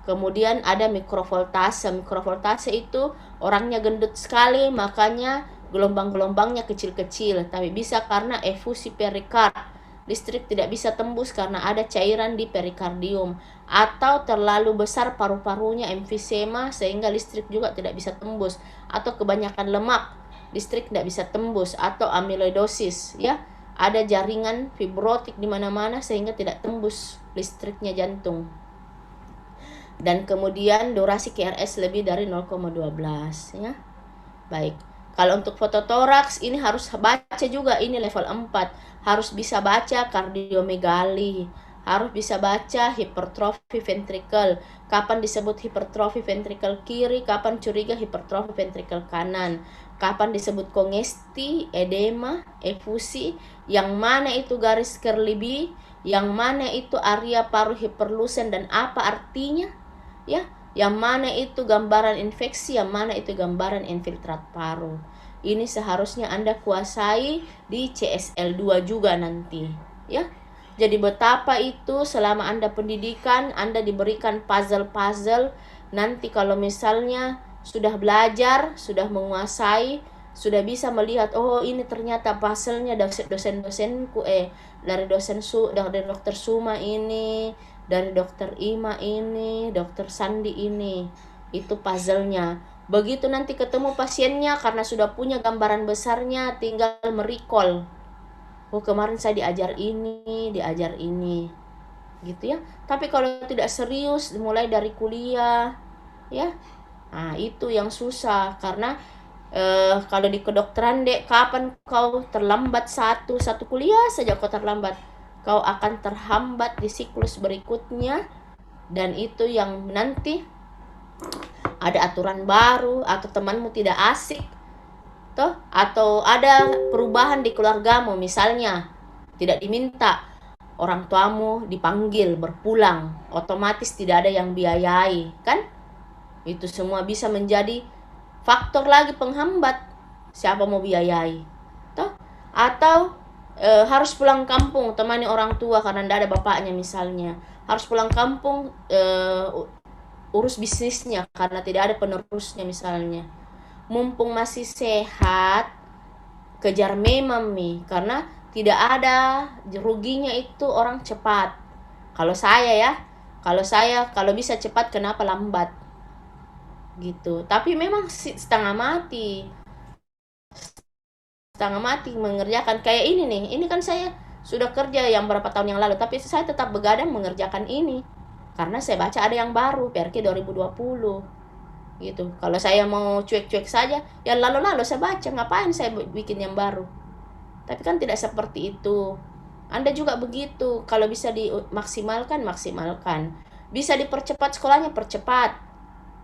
Kemudian ada mikrovoltase. Mikrovoltase itu orangnya gendut sekali, makanya gelombang-gelombangnya kecil-kecil. Tapi bisa karena efusi perikard. Listrik tidak bisa tembus karena ada cairan di perikardium. Atau terlalu besar paru-parunya emfisema sehingga listrik juga tidak bisa tembus. Atau kebanyakan lemak, listrik tidak bisa tembus. Atau amyloidosis, ya. Ada jaringan fibrotik di mana-mana sehingga tidak tembus listriknya jantung. Dan kemudian durasi QRS lebih dari 0,12, ya. Baik. Kalau untuk fototoraks ini harus baca juga, ini level 4. Harus bisa baca kardiomegali, harus bisa baca hipertrofi ventrikel. Kapan disebut hipertrofi ventrikel kiri, kapan curiga hipertrofi ventrikel kanan. Kapan disebut kongesti, edema, efusi, yang mana itu garis Kerliby, yang mana itu area paru hiperlusen dan apa artinya? Ya, yang mana itu gambaran infeksi, yang mana itu gambaran infiltrat paru. Ini seharusnya Anda kuasai di CSL2 juga nanti, ya. Jadi betapa itu selama Anda pendidikan, Anda diberikan puzzle-puzzle. Nanti kalau misalnya sudah belajar, sudah menguasai, sudah bisa melihat, oh ini ternyata puzzle-nya dosen-dosenku dari Dr. Suma ini, dari Dokter Ima ini, Dokter Sandi ini. Itu puzzle-nya. Begitu nanti ketemu pasiennya, karena sudah punya gambaran besarnya, tinggal merecall. Oh, kemarin saya diajar ini, gitu ya. Tapi kalau tidak serius, mulai dari kuliah, ya. Nah, itu yang susah, karena kalau di kedokteran, Dek, kapan kau terlambat satu kuliah saja kau terlambat, kau akan terhambat di siklus berikutnya, dan itu yang nanti ada aturan baru, atau temanmu tidak asik, toh, atau ada perubahan di keluargamu, misalnya tidak diminta orang tuamu dipanggil berpulang, otomatis tidak ada yang biayai, kan? Itu semua bisa menjadi faktor lagi penghambat. Siapa mau biayai, toh? Atau harus pulang kampung temani orang tua karena tidak ada bapaknya, misalnya harus pulang kampung urus bisnisnya karena tidak ada penerusnya, misalnya. Mumpung masih sehat, kejar memang nih, karena tidak ada ruginya itu orang cepat. Kalau saya kalau bisa cepat, kenapa lambat gitu. Tapi memang setengah mati mengerjakan kayak ini nih. Ini kan saya sudah kerja yang berapa tahun yang lalu, tapi saya tetap begadang mengerjakan ini karena saya baca ada yang baru PRQ 2020 gitu. Kalau saya mau cuek-cuek saja, ya lalu-lalu saya baca, ngapain saya bikin yang baru. Tapi kan tidak seperti itu. Anda juga begitu. Kalau bisa dimaksimalkan, maksimalkan. Bisa dipercepat sekolahnya, percepat.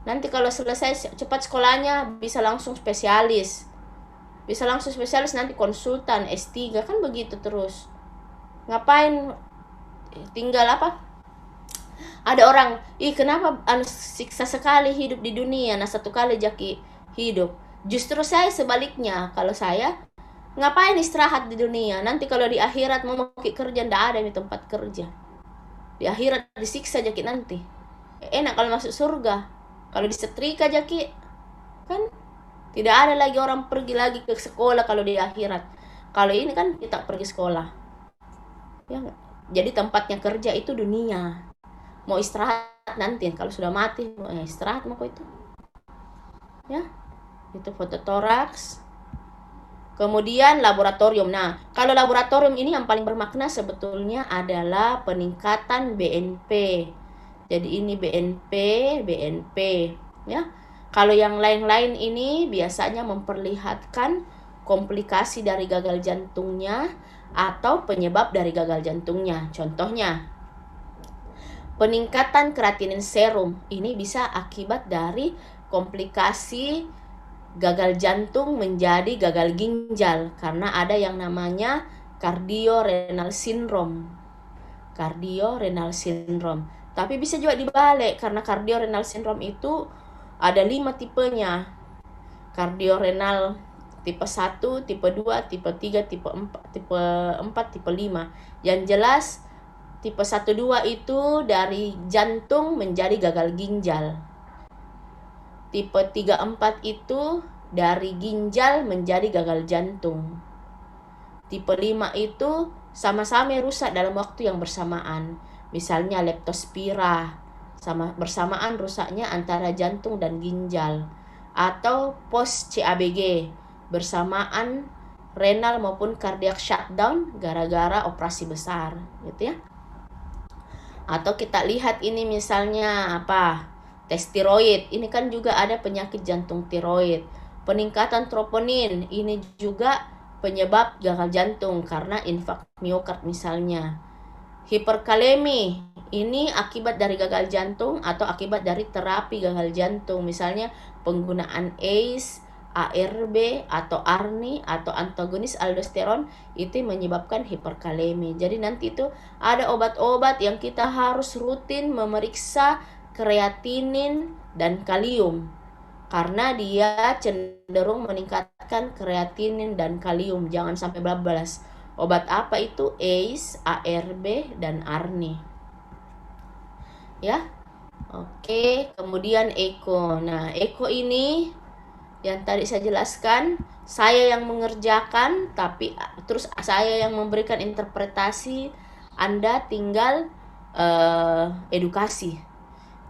Nanti kalau selesai cepat sekolahnya, bisa langsung spesialis. Bisa langsung spesialis, nanti konsultan, S3, kan begitu terus. Ngapain tinggal apa? Ada orang, kenapa siksa sekali hidup di dunia, nah satu kali jaki hidup. Justru saya sebaliknya, kalau saya ngapain istirahat di dunia, nanti kalau di akhirat mau kerja, ndak ada di tempat kerja. Di akhirat disiksa jaki nanti. Enak kalau masuk surga, kalau disetrika jaki, kan tidak ada lagi orang pergi lagi ke sekolah kalau di akhirat. Kalau ini kan kita pergi sekolah, ya. Jadi tempatnya kerja itu dunia. Mau istirahat nanti, kalau sudah mati mau istirahat mau itu, ya. Itu foto toraks. Kemudian laboratorium. Nah, kalau laboratorium ini yang paling bermakna sebetulnya adalah peningkatan BNP. Jadi ini BNP, ya. Kalau yang lain-lain ini biasanya memperlihatkan komplikasi dari gagal jantungnya atau penyebab dari gagal jantungnya. Contohnya, peningkatan kreatinin serum ini bisa akibat dari komplikasi gagal jantung menjadi gagal ginjal karena ada yang namanya cardiorenal syndrome. Tapi bisa juga dibalik, karena cardiorenal syndrome itu ada 5 tipenya. Cardiorenal tipe 1, tipe 2, tipe 3, tipe 4, tipe 5. Yang jelas tipe 1, 2 itu dari jantung menjadi gagal ginjal. Tipe 3, 4 itu dari ginjal menjadi gagal jantung. Tipe 5 itu sama-sama rusak dalam waktu yang bersamaan. Misalnya leptospira, bersamaan rusaknya antara jantung dan ginjal. Atau post CABG, bersamaan renal maupun cardiac shutdown gara-gara operasi besar, gitu ya. Atau kita lihat ini misalnya tes tiroid. Ini kan juga ada penyakit jantung tiroid. Peningkatan troponin ini juga penyebab gagal jantung karena infak miokard misalnya. Hiperkalemi ini akibat dari gagal jantung atau akibat dari terapi gagal jantung, misalnya penggunaan ACE, ARB atau ARNI atau antagonis aldosteron itu menyebabkan hiperkalemi. Jadi nanti itu ada obat-obat yang kita harus rutin memeriksa kreatinin dan kalium karena dia cenderung meningkatkan kreatinin dan kalium. Jangan sampai bablas. Obat apa itu? ACE, ARB, dan ARNI. Ya. Oke, kemudian echo. Nah, echo ini yang tadi saya jelaskan, saya yang mengerjakan, tapi terus saya yang memberikan interpretasi, Anda tinggal edukasi.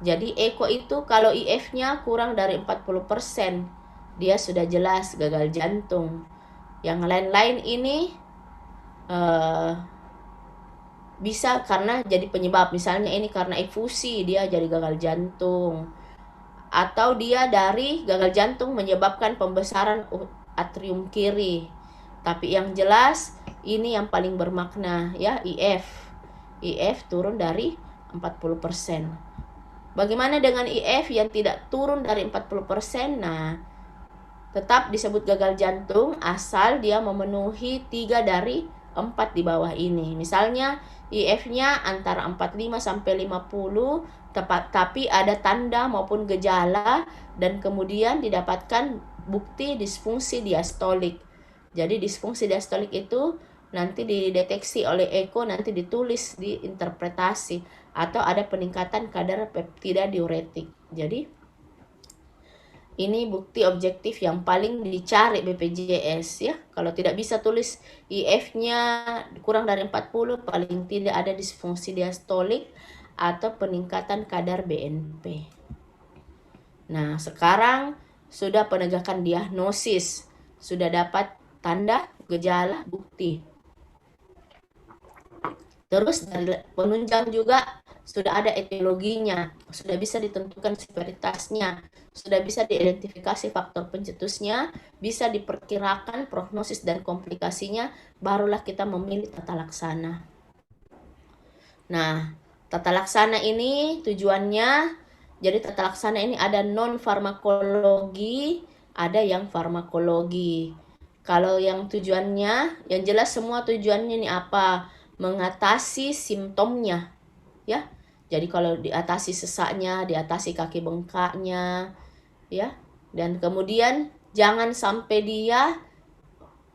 Jadi echo itu kalau IF-nya kurang dari 40%, dia sudah jelas gagal jantung. Yang lain-lain ini bisa karena jadi penyebab, misalnya ini karena efusi dia jadi gagal jantung, atau dia dari gagal jantung menyebabkan pembesaran atrium kiri. Tapi yang jelas ini yang paling bermakna ya, IF turun dari 40%. Bagaimana dengan IF yang tidak turun dari 40%? Nah, tetap disebut gagal jantung asal dia memenuhi 3 dari 4 di bawah ini. Misalnya IF-nya antara 45 sampai 50, tapi ada tanda maupun gejala dan kemudian didapatkan bukti disfungsi diastolik. Jadi disfungsi diastolik itu nanti dideteksi oleh eko, nanti ditulis di interpretasi, atau ada peningkatan kadar peptida diuretik. Jadi ini bukti objektif yang paling dicari BPJS ya. Kalau tidak bisa tulis IF-nya kurang dari 40, paling tidak ada disfungsi diastolik atau peningkatan kadar BNP. Nah, sekarang sudah penegakan diagnosis, sudah dapat tanda, gejala, bukti. Terus penunjang juga sudah ada etiologinya, sudah bisa ditentukan severitasnya, sudah bisa diidentifikasi faktor pencetusnya, bisa diperkirakan prognosis dan komplikasinya, barulah kita memilih tata laksana. Nah, tata laksana ini tujuannya, jadi tata laksana ini ada non farmakologi, ada yang farmakologi. Kalau yang tujuannya, yang jelas semua tujuannya ini apa? Mengatasi simptomnya, ya. Jadi kalau diatasi sesaknya, diatasi kaki bengkaknya, ya. Dan kemudian jangan sampai dia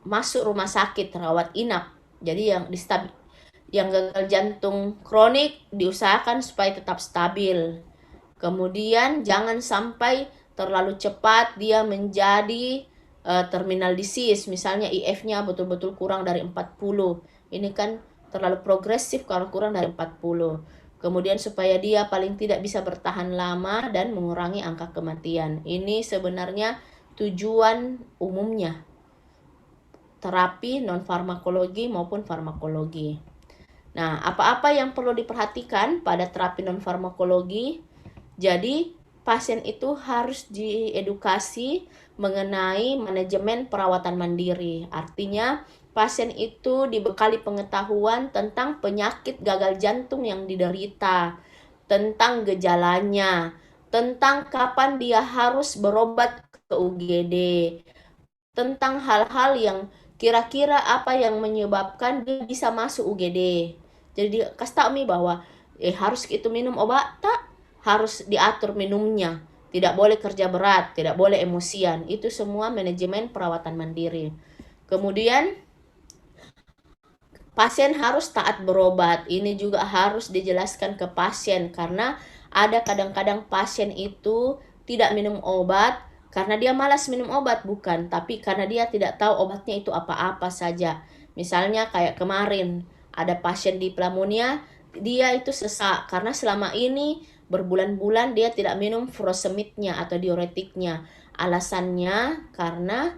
masuk rumah sakit rawat inap. Jadi yang gagal jantung kronik diusahakan supaya tetap stabil. Kemudian jangan sampai terlalu cepat dia menjadi terminal disease, misalnya IF-nya betul-betul kurang dari 40. Ini kan terlalu progresif kalau kurang dari 40. Kemudian supaya dia paling tidak bisa bertahan lama dan mengurangi angka kematian. Ini sebenarnya tujuan umumnya terapi non farmakologi maupun farmakologi. Nah, apa-apa yang perlu diperhatikan pada terapi non farmakologi? Jadi, pasien itu harus diedukasi mengenai manajemen perawatan mandiri. Artinya, pasien itu dibekali pengetahuan tentang penyakit gagal jantung yang diderita, tentang gejalanya, tentang kapan dia harus berobat ke UGD, tentang hal-hal yang kira-kira apa yang menyebabkan dia bisa masuk UGD. Jadi kasih tahu bahwa harus itu minum obat, tak harus diatur minumnya, tidak boleh kerja berat, tidak boleh emosian. Itu semua manajemen perawatan mandiri. Kemudian pasien harus taat berobat. Ini juga harus dijelaskan ke pasien karena ada kadang-kadang pasien itu tidak minum obat karena dia malas minum obat, bukan, tapi karena dia tidak tahu obatnya itu apa-apa saja. Misalnya kayak kemarin ada pasien di pneumonia, dia itu sesak karena selama ini berbulan-bulan dia tidak minum furosemidnya atau diuretiknya. Alasannya karena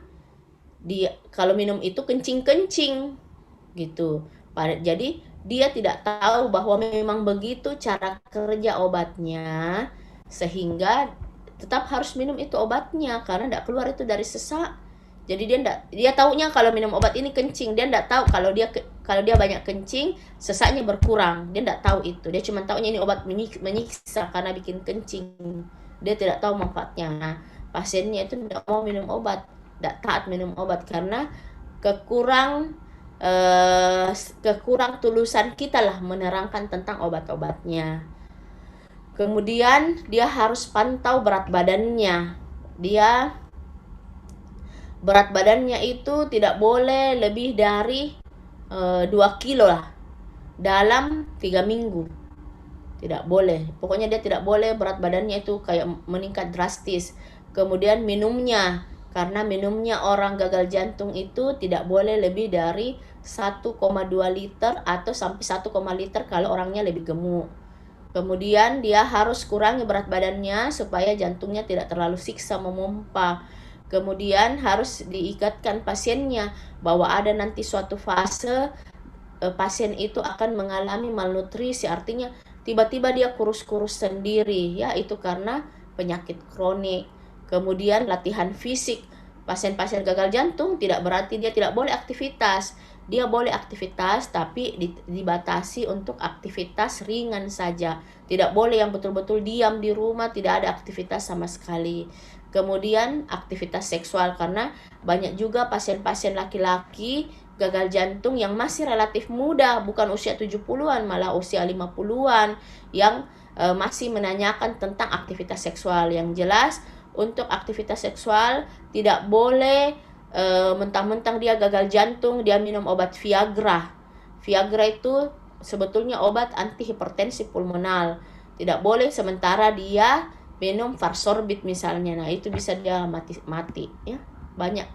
dia kalau minum itu kencing-kencing gitu. Jadi dia tidak tahu bahwa memang begitu cara kerja obatnya, sehingga tetap harus minum itu obatnya karena tidak keluar itu dari sesak. Jadi dia taunya kalau minum obat ini kencing, dia tidak tahu kalau dia banyak kencing sesaknya berkurang. Dia tidak tahu itu. Dia cuma taunya ini obat menyiksa karena bikin kencing. Dia tidak tahu manfaatnya. Nah, pasiennya itu tidak mau minum obat, tidak taat minum obat karena kekurang tulusan kita lah menerangkan tentang obat-obatnya. Kemudian dia harus pantau berat badannya. Berat badannya itu tidak boleh lebih dari 2 kilo lah dalam 3 minggu. Tidak boleh. Pokoknya dia tidak boleh berat badannya itu kayak meningkat drastis. Kemudian minumnya, karena minumnya orang gagal jantung itu tidak boleh lebih dari 1,2 liter atau sampai 1, liter kalau orangnya lebih gemuk. Kemudian dia harus kurangi berat badannya supaya jantungnya tidak terlalu siksa memompa. Kemudian harus diikatkan pasiennya bahwa ada nanti suatu fase pasien itu akan mengalami malnutrisi, artinya tiba-tiba dia kurus-kurus sendiri, ya itu karena penyakit kronik. Kemudian latihan fisik. Pasien-pasien gagal jantung tidak berarti dia tidak boleh aktivitas. dia boleh aktivitas, tapi dibatasi untuk aktivitas ringan saja. Tidak boleh yang betul-betul diam di rumah, tidak ada aktivitas sama sekali. Kemudian aktivitas seksual, karena banyak juga pasien-pasien laki-laki gagal jantung yang masih relatif muda, bukan usia 70-an, malah usia 50-an, yang masih menanyakan tentang aktivitas seksual. Yang jelas, untuk aktivitas seksual tidak boleh mentang-mentang dia gagal jantung, dia minum obat Viagra. Viagra itu sebetulnya obat antihipertensi pulmonal. Tidak boleh sementara dia minum Varsorbit misalnya. Nah, itu bisa dia mati ya. Banyak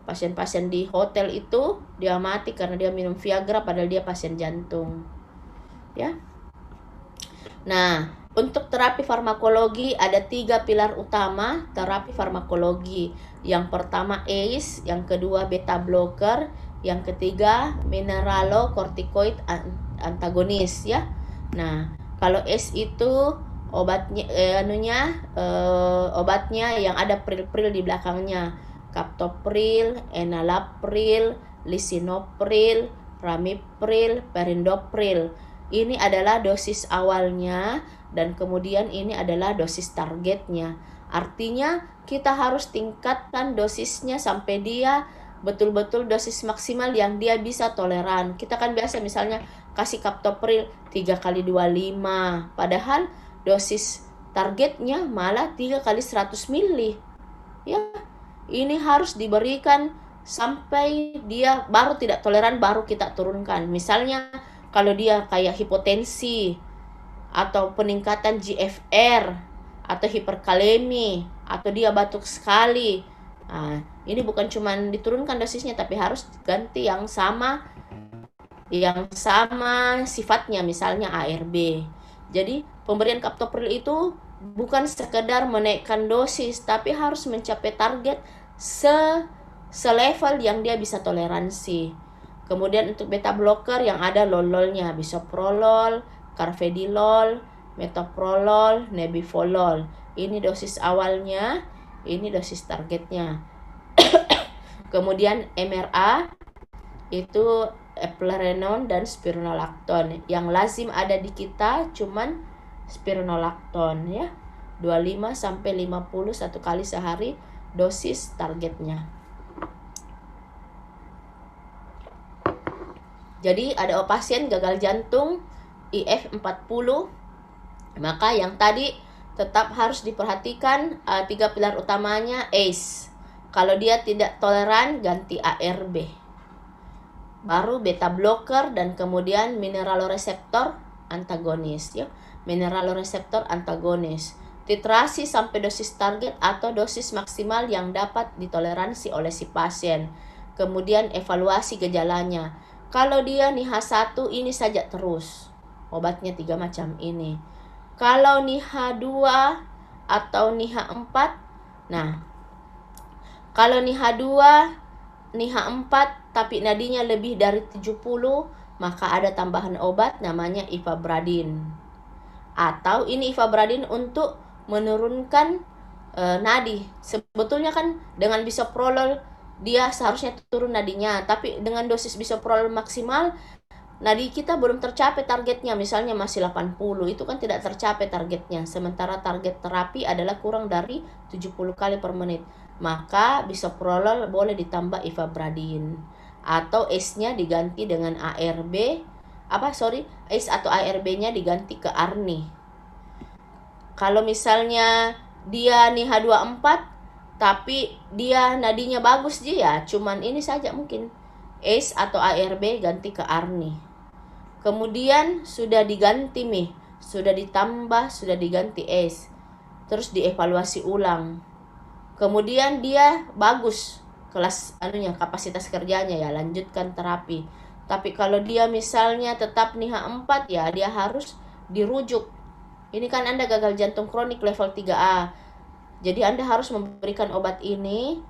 pasien-pasien di hotel itu dia mati karena dia minum Viagra padahal dia pasien jantung. Ya. Nah, untuk terapi farmakologi ada 3 pilar utama terapi farmakologi. Yang pertama ACE, yang kedua beta blocker, yang ketiga mineralocorticoid antagonis ya. Nah, kalau ACE itu obatnya obatnya yang ada pril-pril di belakangnya. Captopril, enalapril, lisinopril, ramipril, perindopril. Ini adalah dosis awalnya dan kemudian ini adalah dosis targetnya. Artinya kita harus tingkatkan dosisnya sampai dia betul-betul dosis maksimal yang dia bisa toleran. Kita kan biasa misalnya kasih captopril 3 kali 25, padahal dosis targetnya malah 3 kali 100 ml. Ya, ini harus diberikan sampai dia baru tidak toleran, baru kita turunkan. Misalnya kalau dia kayak hipotensi atau peningkatan GFR atau hiperkalemi atau dia batuk sekali, nah, ini bukan cuma diturunkan dosisnya tapi harus ganti yang sama sifatnya, misalnya ARB. Jadi pemberian captopril itu bukan sekedar menaikkan dosis tapi harus mencapai target selevel yang dia bisa toleransi. Kemudian untuk beta blocker yang ada lololnya, bisoprolol, carvedilol, metoprolol, nebivolol. Ini dosis awalnya, ini dosis targetnya. Kemudian MRA itu eplerenone dan spironolactone. Yang lazim ada di kita cuman spironolactone ya. 25 sampai 50 1 kali sehari dosis targetnya. Jadi ada pasien gagal jantung IF 40, maka yang tadi tetap harus diperhatikan 3 pilar utamanya ACE. Kalau dia tidak toleran ganti ARB. Baru beta blocker dan kemudian mineraloreseptor antagonis ya. Mineraloreseptor antagonis. Titrasi sampai dosis target atau dosis maksimal yang dapat ditoleransi oleh si pasien. Kemudian evaluasi gejalanya. Kalau dia NIH 1 ini saja terus. Obatnya 3 macam ini. Kalau NIH 2 atau NIH 4, nah, kalau NIH 2, NIH 4 tapi nadinya lebih dari 70, maka ada tambahan obat namanya ivabradin. Atau ini ivabradin untuk menurunkan nadi. Sebetulnya kan dengan bisoprolol dia seharusnya turun nadinya, tapi dengan dosis bisoprolol maksimal nadi kita belum tercapai targetnya, misalnya masih 80, itu kan tidak tercapai targetnya. Sementara target terapi adalah kurang dari 70 kali per menit. Maka bisoprolol boleh ditambah ivabradin. Atau ACE-nya diganti dengan ARB. ACE atau ARB-nya diganti ke ARNI. Kalau misalnya dia NIH 24 tapi dia nadinya bagus dia, cuman ini saja mungkin ACE atau ARB ganti ke ARNI. Kemudian sudah diganti sudah ditambah, sudah diganti ACE, terus dievaluasi ulang. Kemudian dia bagus kelas kapasitas kerjanya ya, lanjutkan terapi. Tapi kalau dia misalnya tetap NIH 4 ya, dia harus dirujuk. Ini kan Anda gagal jantung kronik level 3A. Jadi Anda harus memberikan obat ini,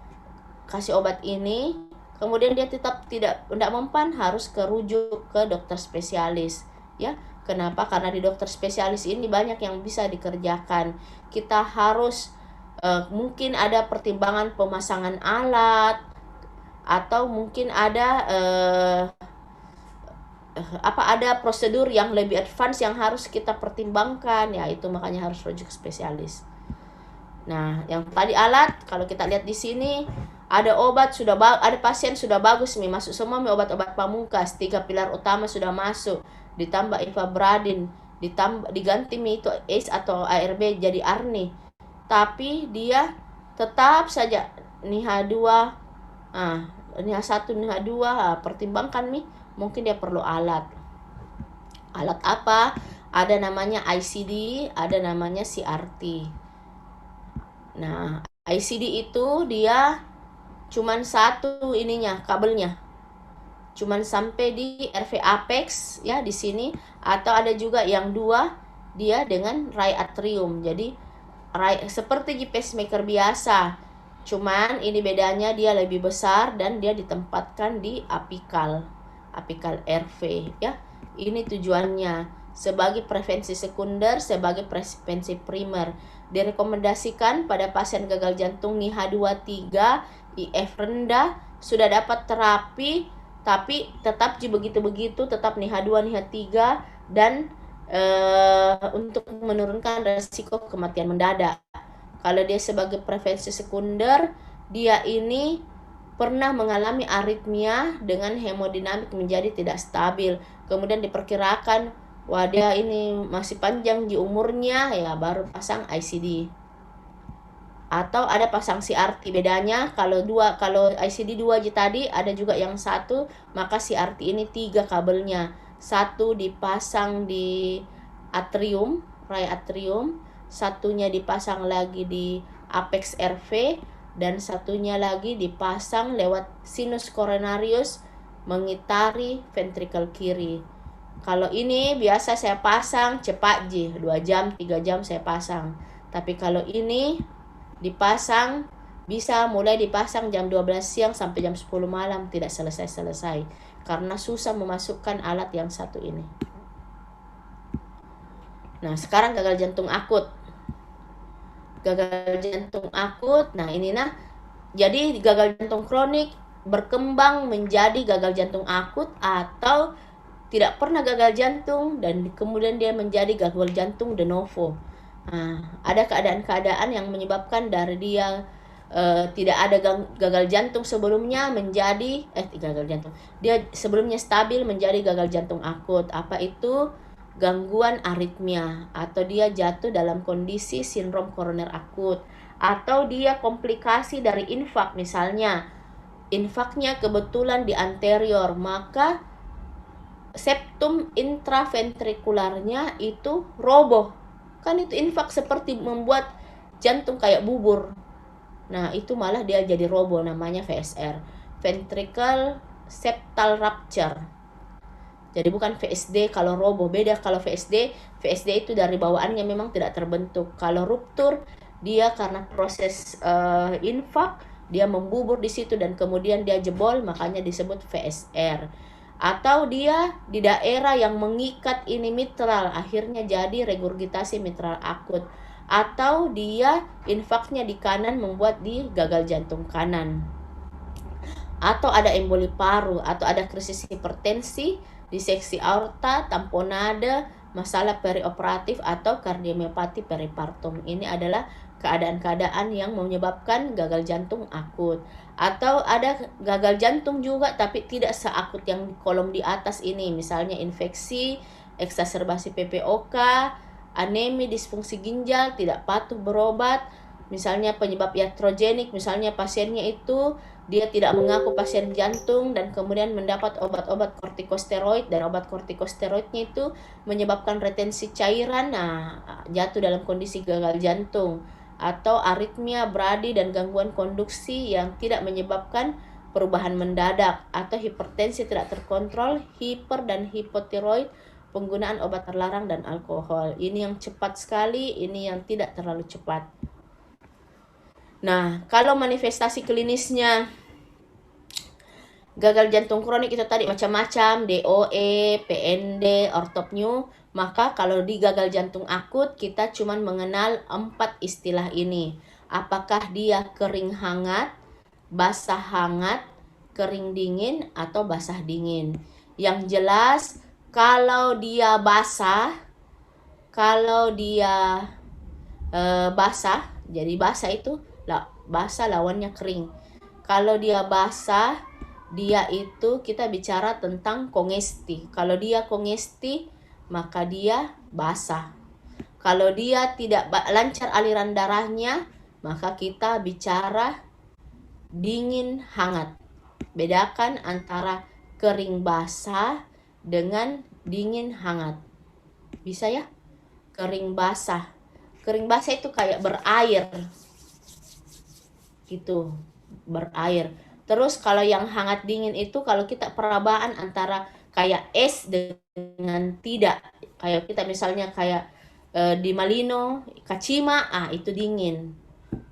kasih obat ini, kemudian dia tetap tidak mempan, harus kerujuk ke dokter spesialis. Ya, kenapa? Karena di dokter spesialis ini banyak yang bisa dikerjakan. Kita harus mungkin ada pertimbangan pemasangan alat, atau mungkin ada ada prosedur yang lebih advance yang harus kita pertimbangkan, ya itu makanya harus rujuk spesialis. Nah, yang tadi alat, kalau kita lihat di sini ada obat ada pasien sudah bagus nih, masuk semua obat-obat pamungkas, 3 pilar utama sudah masuk, ditambah ivabradin, diganti itu ACE atau ARB jadi ARNI, tapi dia tetap saja NIH 2, NIH 1, NIH 2, pertimbangkan nih, mungkin dia perlu alat. Alat apa? Ada namanya ICD, ada namanya CRT. Nah, ICD itu dia cuman satu ininya, kabelnya. Cuman sampai di RV apex ya di sini, atau ada juga yang 2 dia dengan ray atrium. Jadi seperti pacemaker biasa. Cuman ini bedanya dia lebih besar dan dia ditempatkan di apikal RV ya. Ini tujuannya sebagai prevensi sekunder, sebagai prevensi primer. Direkomendasikan pada pasien gagal jantung NIH 2, 3, IF rendah, sudah dapat terapi, tapi tetap begitu-begitu, tetap NIH 2, NIH 3, dan untuk menurunkan resiko kematian mendadak. Kalau dia sebagai prevensi sekunder, dia ini pernah mengalami aritmia dengan hemodinamik menjadi tidak stabil. Kemudian diperkirakan, wah dia ini masih panjang di umurnya, ya baru pasang ICD. Atau ada pasang CRT. Bedanya kalau ICD 2 aja tadi, ada juga yang 1, maka CRT ini 3 kabelnya. 1 dipasang di atrium, ray atrium, satunya dipasang lagi di apex RV, dan satunya lagi dipasang lewat sinus coronarius mengitari ventrikel kiri. Kalau ini biasa saya pasang cepat 2 jam, 3 jam saya pasang. Tapi kalau ini dipasang, bisa mulai dipasang jam 12 siang sampai jam 10 malam, tidak selesai-selesai. Karena susah memasukkan alat yang satu ini. Nah, sekarang gagal jantung akut. Gagal jantung akut, nah ini jadi gagal jantung kronik berkembang menjadi gagal jantung akut atau tidak pernah gagal jantung dan kemudian dia menjadi gagal jantung de novo. Nah, ada keadaan-keadaan yang menyebabkan dari dia tidak ada gagal jantung sebelumnya menjadi gagal jantung. Dia sebelumnya stabil menjadi gagal jantung akut. Apa itu? Gangguan aritmia, atau dia jatuh dalam kondisi sindrom koroner akut, atau dia komplikasi dari infak, misalnya infaknya kebetulan di anterior, maka septum intraventrikularnya itu roboh. Kan itu infak seperti membuat jantung kayak bubur. Nah, itu malah dia jadi roboh, namanya VSR, ventricle septal rupture. Jadi bukan VSD, kalau roboh beda. Kalau VSD itu dari bawaannya memang tidak terbentuk. Kalau ruptur, dia karena proses infak, dia membubur di situ dan kemudian dia jebol, makanya disebut VSR. Atau dia di daerah yang mengikat ini mitral, akhirnya jadi regurgitasi mitral akut. Atau dia infaknya di kanan membuat di gagal jantung kanan. Atau ada emboli paru, atau ada krisis hipertensi, diseksi aorta, tamponade, masalah perioperatif, atau kardiomiopati peripartum. Ini adalah keadaan-keadaan yang menyebabkan gagal jantung akut. Atau ada gagal jantung juga tapi tidak seakut yang kolom di atas ini, misalnya infeksi, eksaserbasi PPOK, anemi, disfungsi ginjal, tidak patuh berobat, misalnya penyebab iatrogenik, misalnya pasiennya itu dia tidak mengaku pasien jantung dan kemudian mendapat obat-obat kortikosteroid, dan obat kortikosteroidnya itu menyebabkan retensi cairan, jatuh dalam kondisi gagal jantung. Atau aritmia, bradi, dan gangguan konduksi yang tidak menyebabkan perubahan mendadak, atau hipertensi tidak terkontrol, hiper dan hipotiroid, penggunaan obat terlarang dan alkohol. Ini yang cepat sekali, ini yang tidak terlalu cepat. Nah, kalau manifestasi klinisnya gagal jantung kronik itu tadi macam-macam, DOE, PND, ortopneu, maka kalau di gagal jantung akut kita cuma mengenal 4 istilah ini. Apakah dia kering hangat, basah hangat, kering dingin atau basah dingin. Yang jelas kalau dia basah, basah, jadi basah itu basah lawannya kering. Kalau dia basah, dia itu kita bicara tentang kongesti. Kalau dia kongesti, maka dia basah. Kalau dia tidak lancar aliran darahnya, maka kita bicara dingin hangat. Bedakan antara kering basah dengan dingin hangat. Bisa ya? Kering basah. Kering basah itu kayak berair. Gitu, berair. Terus kalau yang hangat dingin itu kalau kita perabaan antara kayak es dengan tidak. Kayak kita misalnya kayak di Malino, Kacima, itu dingin.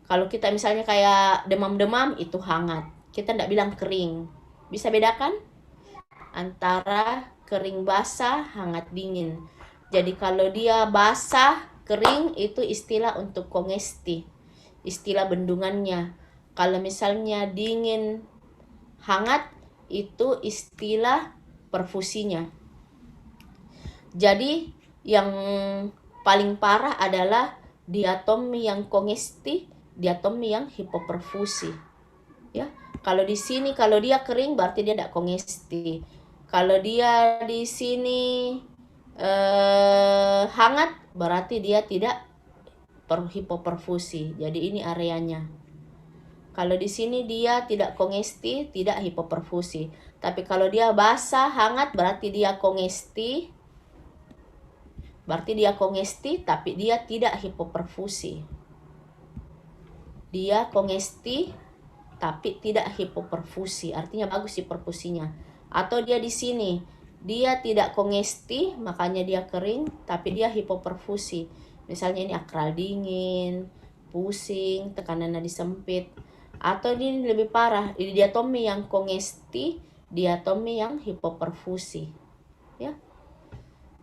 Kalau kita misalnya kayak demam-demam, itu hangat. Kita tidak bilang kering. Bisa bedakan antara kering basah, hangat dingin. Jadi kalau dia basah, kering, itu istilah untuk kongesti, istilah bendungannya. Kalau misalnya dingin, hangat, itu istilah perfusinya. Jadi yang paling parah adalah diatomi yang kongesti, diatomi yang hipoperfusi. Ya, kalau di sini kalau dia kering berarti dia tidak kongesti. Kalau dia di sini hangat berarti dia tidak hipoperfusi. Jadi ini areanya. Kalau di sini dia tidak kongesti, tidak hipoperfusi. Tapi kalau dia basah, hangat berarti dia kongesti. Berarti dia kongesti tapi dia tidak hipoperfusi. Dia kongesti tapi tidak hipoperfusi. Artinya bagus sih perfusinya. Atau dia di sini, dia tidak kongesti, makanya dia kering, tapi dia hipoperfusi. Misalnya ini akral dingin, pusing, tekanan nadi sempit. Atau ini lebih parah, ini diatomi yang kongesti, diatomi yang hipoperfusi. Ya.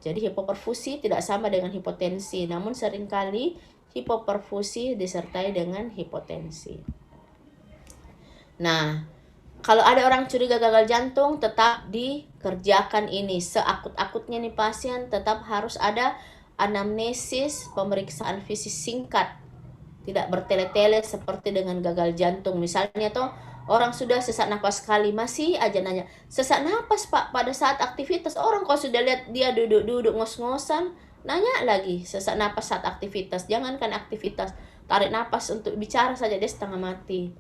Jadi hipoperfusi tidak sama dengan hipotensi, namun seringkali hipoperfusi disertai dengan hipotensi. Nah, kalau ada orang curiga gagal jantung, tetap dikerjakan ini. Seakut-akutnya nih pasien, tetap harus ada anamnesis, pemeriksaan fisik singkat. Tidak bertele-tele seperti dengan gagal jantung. Misalnya tuh, orang sudah sesak napas sekali, masih aja nanya, sesak napas Pak pada saat aktivitas. Orang kalau sudah lihat dia duduk-duduk ngos-ngosan, nanya lagi sesak napas saat aktivitas. Jangankan aktivitas, tarik napas untuk bicara saja dia setengah mati.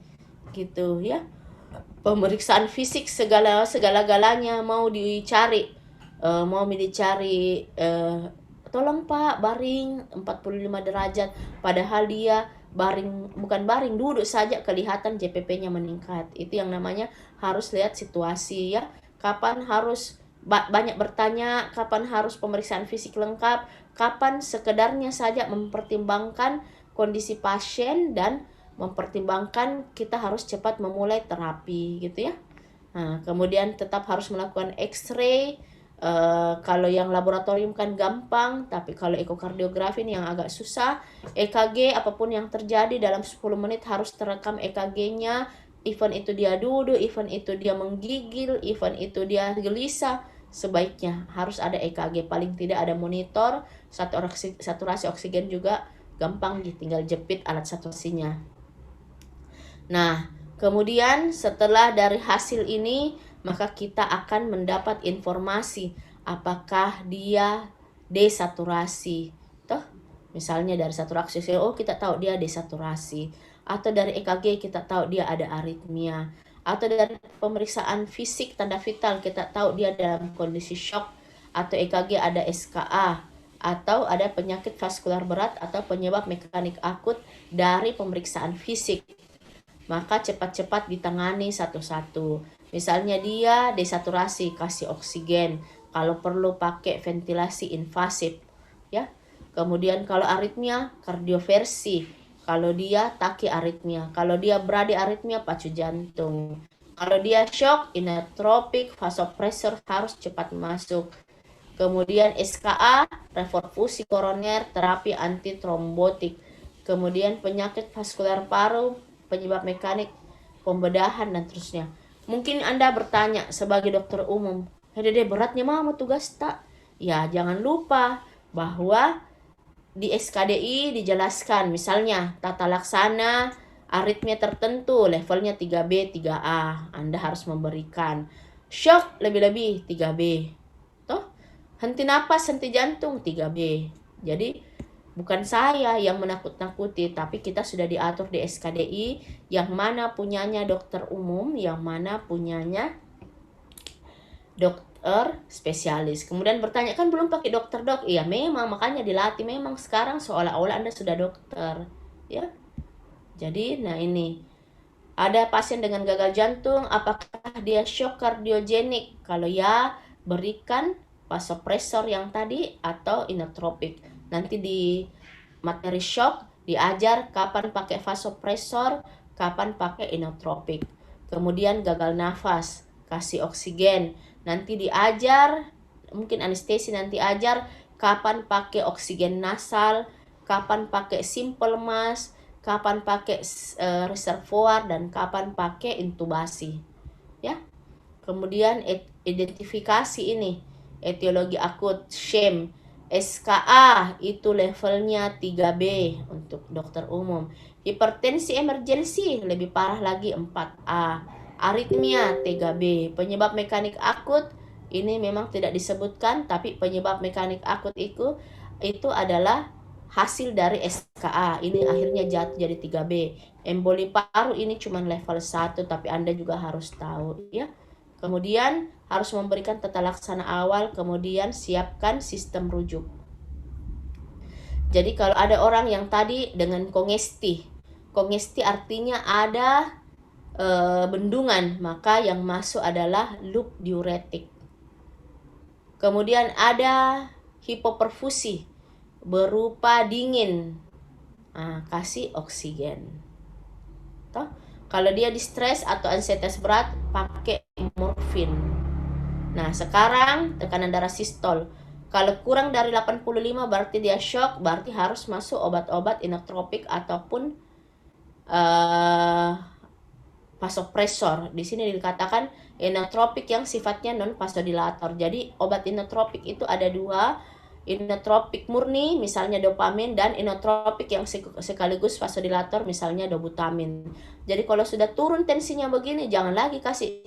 Gitu ya. Pemeriksaan fisik segala-galanya mau dicari. Tolong Pak baring 45 derajat, padahal dia bukan baring, duduk saja kelihatan JPP-nya meningkat. Itu yang namanya harus lihat situasi ya. Kapan harus banyak bertanya, kapan harus pemeriksaan fisik lengkap, kapan sekedarnya saja mempertimbangkan kondisi pasien dan mempertimbangkan kita harus cepat memulai terapi gitu ya. Nah, kemudian tetap harus melakukan X-ray. Kalau yang laboratorium kan gampang, tapi kalau ekokardiografi ini yang agak susah. EKG apapun yang terjadi dalam 10 menit harus terekam EKG-nya. Even itu dia duduk, even itu dia menggigil, even itu dia gelisah, sebaiknya harus ada EKG. Paling tidak ada monitor, saturasi oksigen juga gampang, tinggal jepit alat saturasinya. Nah, kemudian setelah dari hasil ini, maka kita akan mendapat informasi apakah dia desaturasi. Toh, misalnya dari saturasi, kita tahu dia desaturasi. Atau dari EKG kita tahu dia ada aritmia. Atau dari pemeriksaan fisik tanda vital kita tahu dia dalam kondisi shock. Atau EKG ada SKA. Atau ada penyakit vaskular berat atau penyebab mekanik akut dari pemeriksaan fisik. Maka cepat-cepat ditangani satu-satu. Misalnya dia desaturasi, kasih oksigen. Kalau perlu pakai ventilasi invasif, ya. Kemudian kalau aritmia, kardioversi. Kalau dia takiaritmia. Kalau dia bradiaritmia, pacu jantung. Kalau dia shock, inotropik, vasopressor harus cepat masuk. Kemudian SKA, reperfusi koroner, terapi antitrombotik. Kemudian penyakit vaskular paru, penyebab mekanik, pembedahan dan terusnya. Mungkin Anda bertanya sebagai dokter umum, "Dede beratnya mama tugas tak?" Ya, jangan lupa bahwa di SKDI dijelaskan misalnya tata laksana aritmia tertentu levelnya 3B, 3A. Anda harus memberikan shock lebih-lebih 3B. Toh, henti napas, henti jantung 3B. Jadi bukan saya yang menakut-nakuti, tapi kita sudah diatur di SKDI yang mana punyanya dokter umum, yang mana punyanya dokter spesialis. Kemudian bertanya, kan belum pakai dokter dok? Iya memang, makanya dilatih memang sekarang seolah-olah Anda sudah dokter. Ya, jadi nah ini. Ada pasien dengan gagal jantung, apakah dia shock kardiogenik? Kalau ya, berikan vasopresor yang tadi atau inotropik. Nanti di materi shock diajar kapan pakai vasopresor, kapan pakai inotropik. Kemudian gagal nafas, kasih oksigen. Nanti diajar, mungkin anestesi nanti ajar kapan pakai oksigen nasal, kapan pakai simple mask, kapan pakai reservoir, dan kapan pakai intubasi. Ya. Kemudian identifikasi ini, etiologi akut, SHAME, SKA itu levelnya 3B untuk dokter umum. Hipertensi emergensi lebih parah lagi 4A. Aritmia 3B. Penyebab mekanik akut ini memang tidak disebutkan, tapi penyebab mekanik akut itu adalah hasil dari SKA. Ini akhirnya jatuh jadi 3B. Emboli paru ini cuma level 1, tapi Anda juga harus tahu ya. Kemudian harus memberikan tata laksana awal, kemudian siapkan sistem rujuk. Jadi kalau ada orang yang tadi dengan kongesti artinya ada bendungan, maka yang masuk adalah loop diuretik. Kemudian ada hipoperfusi berupa dingin, kasih oksigen. Toh, kalau dia distres atau ansietas berat, pakai morfin. Nah, sekarang tekanan darah sistol. Kalau kurang dari 85 berarti dia shock, berarti harus masuk obat-obat inotropik ataupun vasopresor. Di sini dikatakan inotropik yang sifatnya non vasodilator. Jadi obat inotropik itu ada dua, inotropik murni misalnya dopamin, dan inotropik yang sekaligus vasodilator misalnya dobutamin. Jadi kalau sudah turun tensinya begini, jangan lagi kasih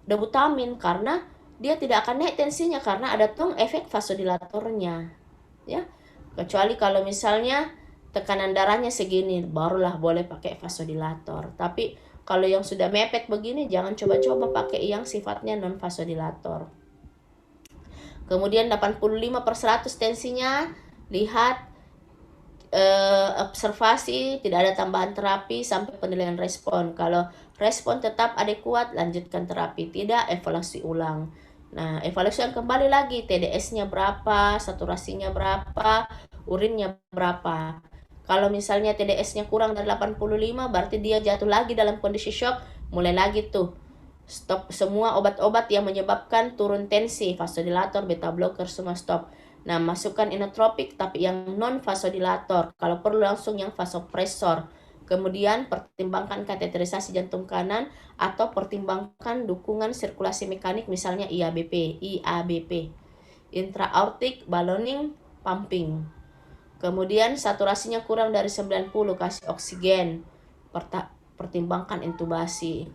dobutamin karena dia tidak akan naik tensinya karena ada efek vasodilatornya. Ya. Kecuali kalau misalnya tekanan darahnya segini, barulah boleh pakai vasodilator. Tapi kalau yang sudah mepet begini, jangan coba-coba pakai yang sifatnya non vasodilator. Kemudian 85/100 tensinya, lihat observasi, tidak ada tambahan terapi sampai penilaian respon. Kalau respon tetap adekuat, lanjutkan terapi. Tidak, evaluasi ulang. Nah, evaluasi kembali lagi, TDS-nya berapa, saturasinya berapa, urinnya berapa. Kalau misalnya TDS-nya kurang dari 85, berarti dia jatuh lagi dalam kondisi shock, mulai lagi tuh. Stop semua obat-obat yang menyebabkan turun tensi, vasodilator, beta blocker, semua stop. Nah, masukkan inotropik tapi yang non vasodilator. Kalau perlu langsung yang vasopresor. Kemudian pertimbangkan kateterisasi jantung kanan atau pertimbangkan dukungan sirkulasi mekanik misalnya IABP, intra-aortic ballooning pumping. Kemudian saturasinya kurang dari 90, kasih oksigen. Pertimbangkan intubasi.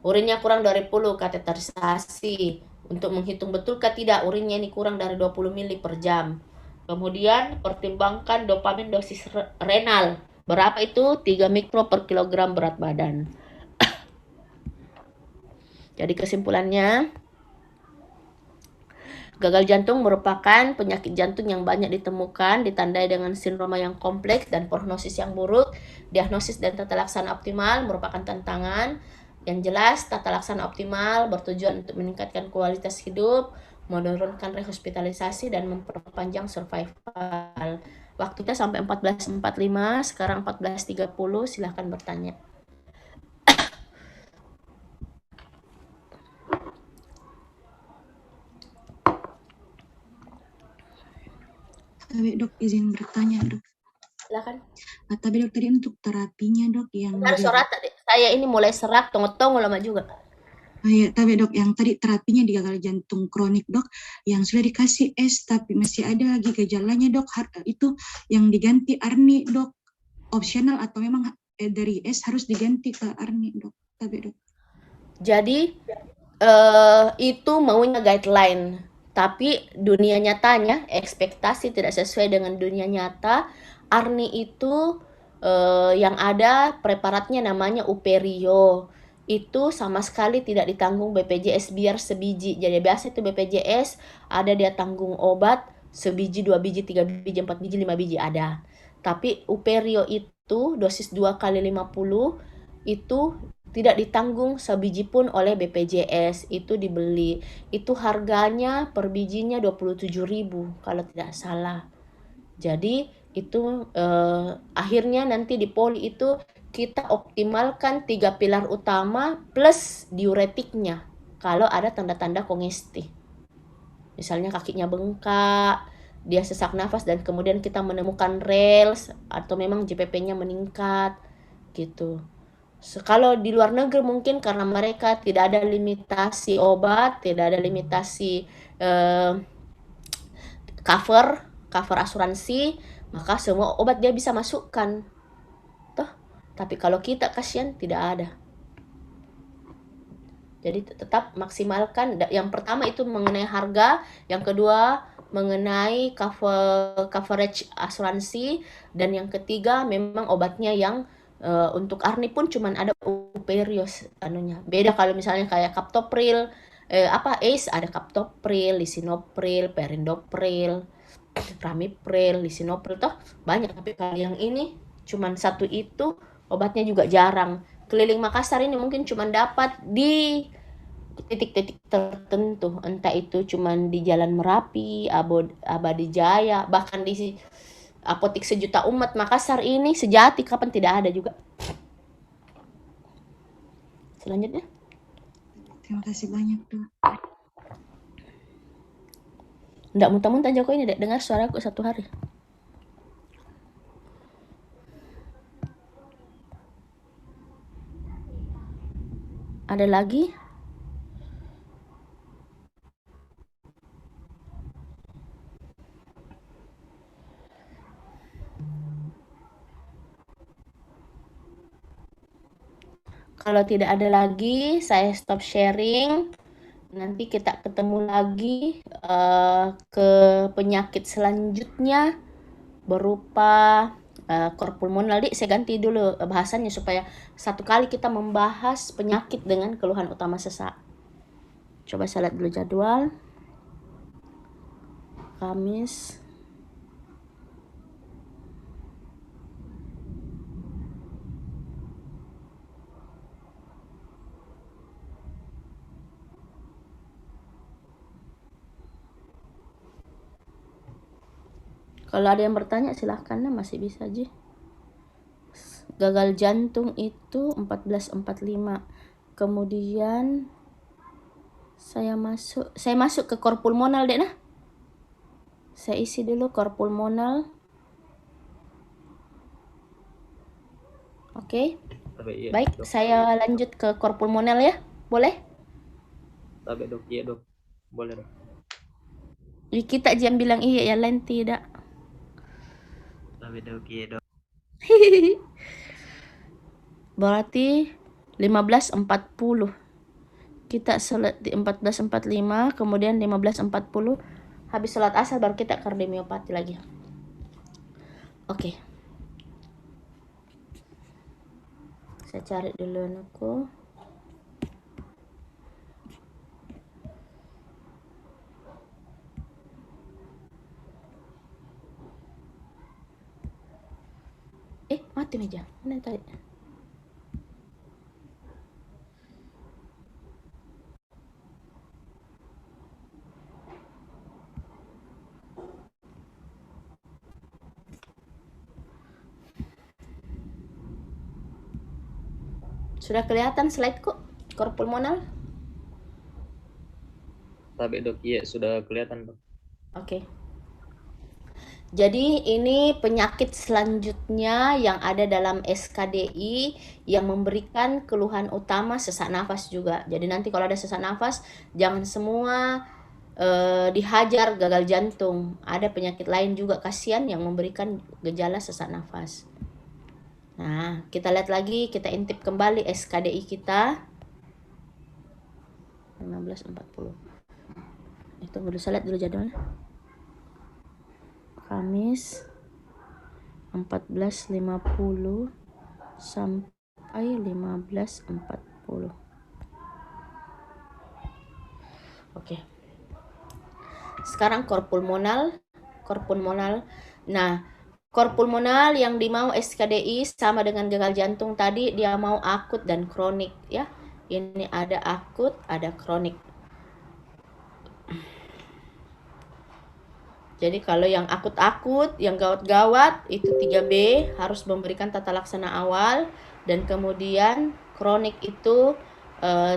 Urinnya kurang dari 10, kateterisasi. Untuk menghitung betulkah tidak urinnya ini kurang dari 20 ml per jam. Kemudian pertimbangkan dopamin dosis renal. Berapa itu? 3 mikro per kilogram berat badan. Jadi kesimpulannya, gagal jantung merupakan penyakit jantung yang banyak ditemukan, ditandai dengan sindroma yang kompleks dan prognosis yang buruk. Diagnosis dan tata laksana optimal merupakan tantangan. Yang jelas, tata laksana optimal bertujuan untuk meningkatkan kualitas hidup, menurunkan rehospitalisasi, dan memperpanjang survival. Waktunya sampai 14.45, sekarang 14.30, silahkan bertanya. Tapi dok, izin bertanya dok. Silahkan. Tapi dok tadi untuk terapinya dok yang Harus suara saya ini mulai serak, tunggu-tunggu lama juga. Ya, tapi dok, yang tadi terapinya di gagal jantung kronik dok, yang sudah dikasih es tapi masih ada lagi gejalanya dok, itu yang diganti ARNI dok, opsional atau memang dari es harus diganti ke ARNI dok, tapi dok. Jadi itu maunya guideline, tapi dunia nyatanya ekspektasi tidak sesuai dengan dunia nyata. ARNI itu yang ada preparatnya namanya Uperio. Itu sama sekali tidak ditanggung BPJS biar sebiji. Jadi biasa itu BPJS ada dia tanggung obat sebiji, 2 biji, 3 biji, 4 biji, 5 biji ada. Tapi Uperio itu dosis 2 kali 50 itu tidak ditanggung sebiji pun oleh BPJS. Itu dibeli. Itu harganya per bijinya 27.000 kalau tidak salah. Jadi itu akhirnya nanti di poli itu kita optimalkan 3 pilar utama plus diuretiknya kalau ada tanda-tanda kongesti. Misalnya kakinya bengkak, dia sesak nafas dan kemudian kita menemukan rels atau memang JPP-nya meningkat gitu. Kalau di luar negeri mungkin karena mereka tidak ada limitasi obat, tidak ada limitasi eh, cover cover asuransi, maka semua obat dia bisa masukkan. Toh, tapi kalau kita kasihan tidak ada. Jadi tetap maksimalkan. Yang pertama itu mengenai harga, yang kedua mengenai coverage asuransi, dan yang ketiga memang obatnya yang untuk ARNI pun cuman ada Uperios anunya. Beda kalau misalnya kayak Captopril, ACE ada Captopril, Lisinopril, Perindopril, Ramipril, Lisinopril, toh banyak. Tapi kalau yang ini cuman satu itu, obatnya juga jarang. Keliling Makassar ini mungkin cuma dapat di titik-titik tertentu, entah itu cuman di Jalan Merapi, Abadi Jaya, bahkan di apotik sejuta umat Makassar ini sejati kapan tidak ada juga. Selanjutnya, Terima kasih banyak dok. ndak muntah-muntah Joko ini dengar suaraku satu hari. Ada lagi? Kalau tidak ada lagi, saya stop sharing. Nanti kita ketemu lagi ke penyakit selanjutnya berupa kor pulmonal. Saya ganti dulu bahasannya supaya satu kali kita membahas penyakit dengan keluhan utama sesak. Coba saya lihat dulu jadwal. Kamis. Kalau ada yang bertanya silahkan, masih bisa aja. Gagal jantung itu 1445. Kemudian saya masuk ke kor pulmonal deh nah. Saya isi dulu kor pulmonal. Oke. Baik, saya lanjut ke kor pulmonal ya. Boleh? Tapi dok, iya dok. Boleh dok. Kita jam bilang iya, yang lain tidak. Tapi dok, iya dok. Berarti 15.40. Kita sholat di 14.45, kemudian 15.40 habis sholat asar baru kita kardiomiopati lagi. Oke. Saya cari dulu anakku. Mati meja. Mana tadi? Sudah kelihatan slide-ku? Kor pulmonal? Tapi dok, iya sudah kelihatan dok. Oke. Jadi ini penyakit selanjutnya yang ada dalam SKDI yang memberikan keluhan utama sesak nafas juga. Jadi nanti kalau ada sesak nafas, jangan semua dihajar gagal jantung. Ada penyakit lain juga kasihan yang memberikan gejala sesak nafas. Nah, kita lihat lagi, kita intip kembali SKDI kita. 15.40. Itu dulu, saya lihat dulu jadwalnya. Kamis 14.50 sampai 15.40. Oke. Sekarang kor pulmonal. Nah, kor pulmonal yang dimau SKDI sama dengan gagal jantung tadi, dia mau akut dan kronik ya. Ini ada akut, ada kronik. Jadi kalau yang akut-akut, yang gawat-gawat itu 3B harus memberikan tata laksana awal, dan kemudian kronik itu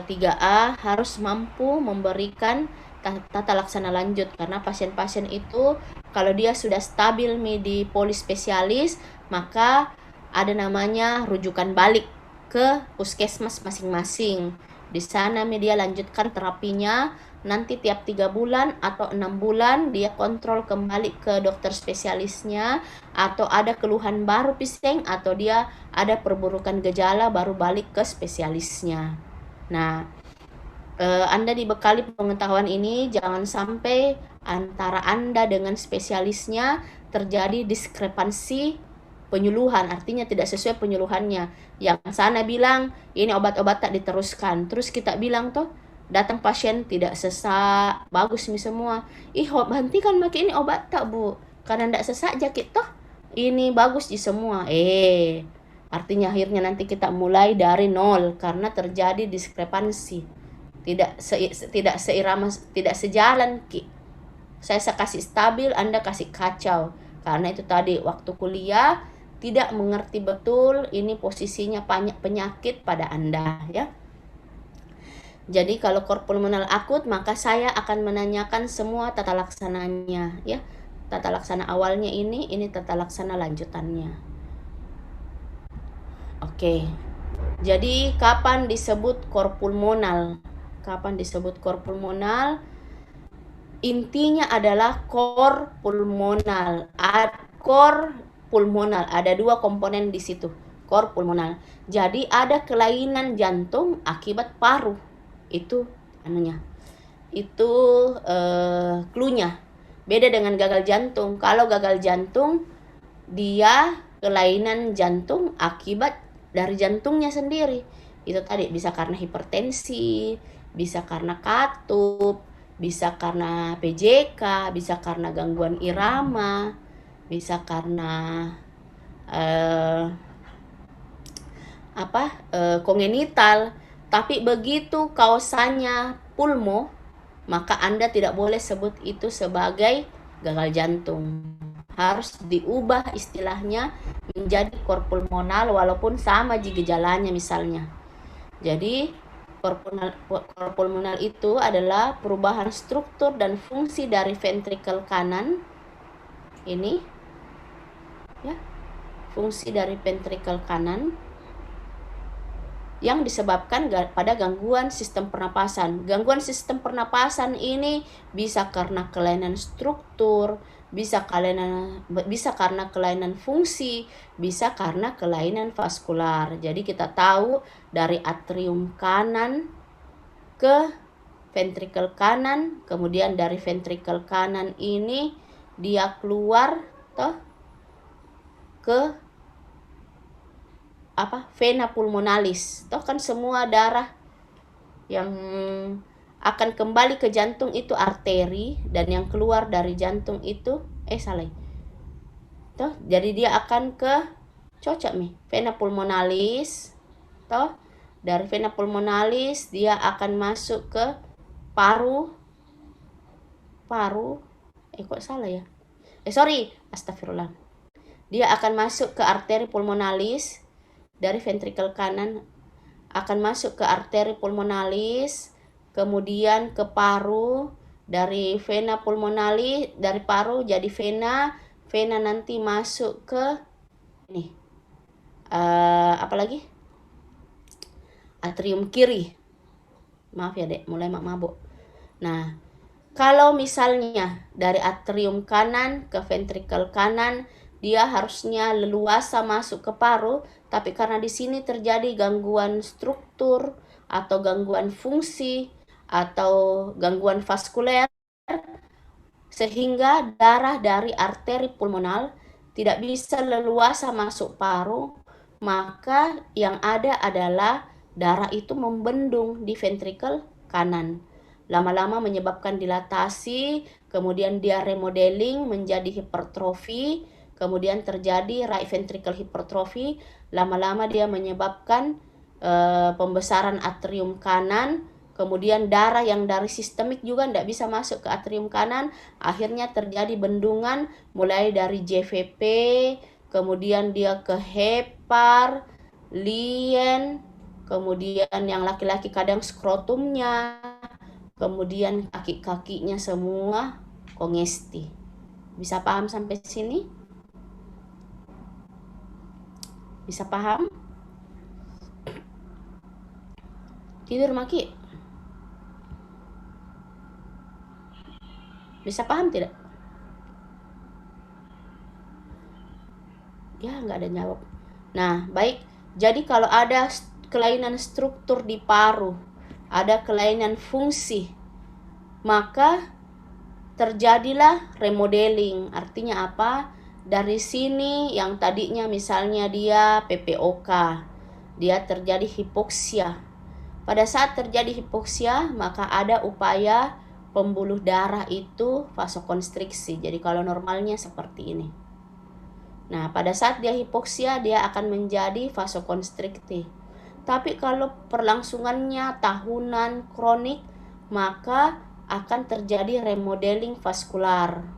3A harus mampu memberikan tata laksana lanjut, karena pasien-pasien itu kalau dia sudah stabil di polispesialis, maka ada namanya rujukan balik ke puskesmas masing-masing. Di sana dia lanjutkan terapinya. Nanti tiap 3 bulan atau 6 bulan dia kontrol kembali ke dokter spesialisnya, atau ada keluhan baru piseng atau dia ada perburukan gejala baru balik ke spesialisnya. Nah, Anda dibekali pengetahuan ini, jangan sampai antara Anda dengan spesialisnya terjadi diskrepansi penyuluhan, artinya tidak sesuai penyuluhannya. Yang sana bilang ini obat-obat tak diteruskan, terus kita bilang toh datang pasien tidak sesak, bagus nih semua. Hentikan pakai ini obat tak bu, karena tidak sesak jakit toh ini bagus di semua. Artinya akhirnya nanti kita mulai dari nol karena terjadi diskrepansi, tidak seirama, tidak sejalan. Saya kasih stabil, Anda kasih kacau. Karena itu tadi waktu kuliah tidak mengerti betul ini posisinya banyak penyakit pada Anda ya. Jadi kalau kor pulmonal akut, maka saya akan menanyakan semua tata laksananya ya. Tata laksana awalnya ini tata laksana lanjutannya. Oke. Jadi kapan disebut kor pulmonal? Intinya adalah kor pulmonal. Kor pulmonal ada 2 komponen di situ. Kor pulmonal. Jadi ada kelainan jantung akibat paru. Itu cluenya. Beda dengan gagal jantung. Kalau gagal jantung dia kelainan jantung akibat dari jantungnya sendiri. Itu tadi bisa karena hipertensi, bisa karena katup, bisa karena PJK, bisa karena gangguan irama, bisa karena kongenital. Tapi begitu kausanya pulmo, maka Anda tidak boleh sebut itu sebagai gagal jantung. Harus diubah istilahnya menjadi kor pulmonal walaupun sama gejalanya misalnya. Jadi kor pulmonal itu adalah perubahan struktur dan fungsi dari ventrikel kanan. Ini ya, fungsi dari ventrikel kanan yang disebabkan pada gangguan sistem pernapasan. Gangguan sistem pernapasan ini bisa karena kelainan struktur, bisa karena kelainan fungsi, bisa karena kelainan vaskular. Jadi kita tahu dari atrium kanan ke ventrikel kanan, kemudian dari ventrikel kanan ini dia keluar ke vena pulmonalis. Toh kan semua darah yang akan kembali ke jantung itu arteri, dan yang keluar dari jantung itu toh jadi dia akan ke vena pulmonalis. Toh dari vena pulmonalis dia akan masuk ke paru. Astagfirullah. Dia akan masuk ke arteri pulmonalis. Dari ventrikel kanan akan masuk ke arteri pulmonalis, kemudian ke paru, dari vena pulmonalis, dari paru jadi vena, vena nanti masuk ke ini. Apa lagi? Atrium kiri. Maaf ya dek, mulai mabuk. Nah, kalau misalnya dari atrium kanan ke ventrikel kanan, dia harusnya leluasa masuk ke paru, tapi karena di sini terjadi gangguan struktur atau gangguan fungsi atau gangguan vaskuler, sehingga darah dari arteri pulmonal tidak bisa leluasa masuk paru, maka yang ada adalah darah itu membendung di ventrikel kanan. Lama-lama menyebabkan dilatasi, kemudian dia remodeling menjadi hipertrofi, kemudian terjadi right ventricle hypertrophy, lama-lama dia menyebabkan pembesaran atrium kanan, kemudian darah yang dari sistemik juga tidak bisa masuk ke atrium kanan, akhirnya terjadi bendungan mulai dari JVP, kemudian dia ke hepar, lien, kemudian yang laki-laki kadang skrotumnya, kemudian kaki-kakinya semua kongesti. Bisa paham sampai sini? Bisa paham? Tidur Maki? Bisa paham tidak? Ya, nggak ada jawab. Nah, baik. Jadi kalau ada kelainan struktur di paru, ada kelainan fungsi, maka terjadilah remodeling. Artinya apa? Dari sini yang tadinya misalnya dia PPOK, dia terjadi hipoksia. Pada saat terjadi hipoksia, maka ada upaya pembuluh darah itu vasokonstriksi. Jadi kalau normalnya seperti ini. Nah, pada saat dia hipoksia, dia akan menjadi vasokonstriktif. Tapi kalau perlangsungannya tahunan kronik, maka akan terjadi remodeling vaskular.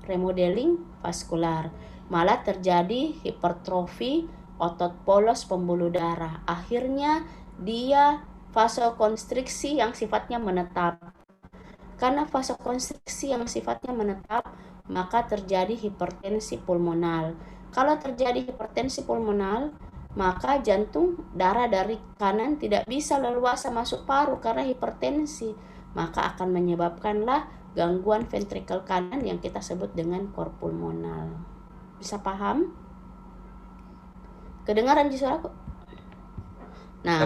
Remodeling vaskular. Malah terjadi hipertrofi otot polos pembuluh darah. Akhirnya dia vasokonstriksi yang sifatnya menetap. Karena vasokonstriksi yang sifatnya menetap, maka terjadi hipertensi pulmonal. Kalau terjadi hipertensi pulmonal, maka jantung darah dari kanan tidak bisa leluasa masuk paru karena hipertensi. Maka akan menyebabkanlah gangguan ventrikel kanan yang kita sebut dengan kor pulmonal. Bisa paham? Kedengaran di suaraku? Nah,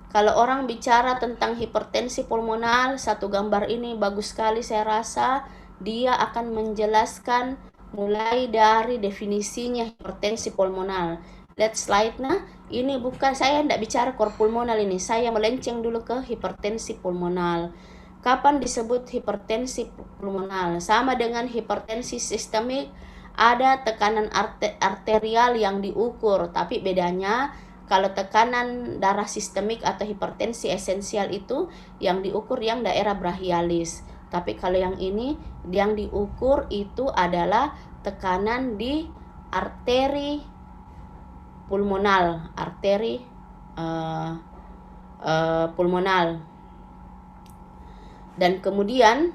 kalau orang bicara tentang hipertensi pulmonal, satu gambar ini bagus sekali saya rasa. Dia akan menjelaskan mulai dari definisinya hipertensi pulmonal. Lihat slide. Nah, ini bukan, saya tidak bicara kor pulmonal ini. Saya melenceng dulu ke hipertensi pulmonal. Kapan disebut hipertensi pulmonal? Sama dengan hipertensi sistemik, ada tekanan arterial yang diukur, tapi bedanya kalau tekanan darah sistemik atau hipertensi esensial itu yang diukur yang daerah brachialis. Tapi kalau yang ini yang diukur itu adalah tekanan di arteri pulmonal, arteri pulmonal. Dan kemudian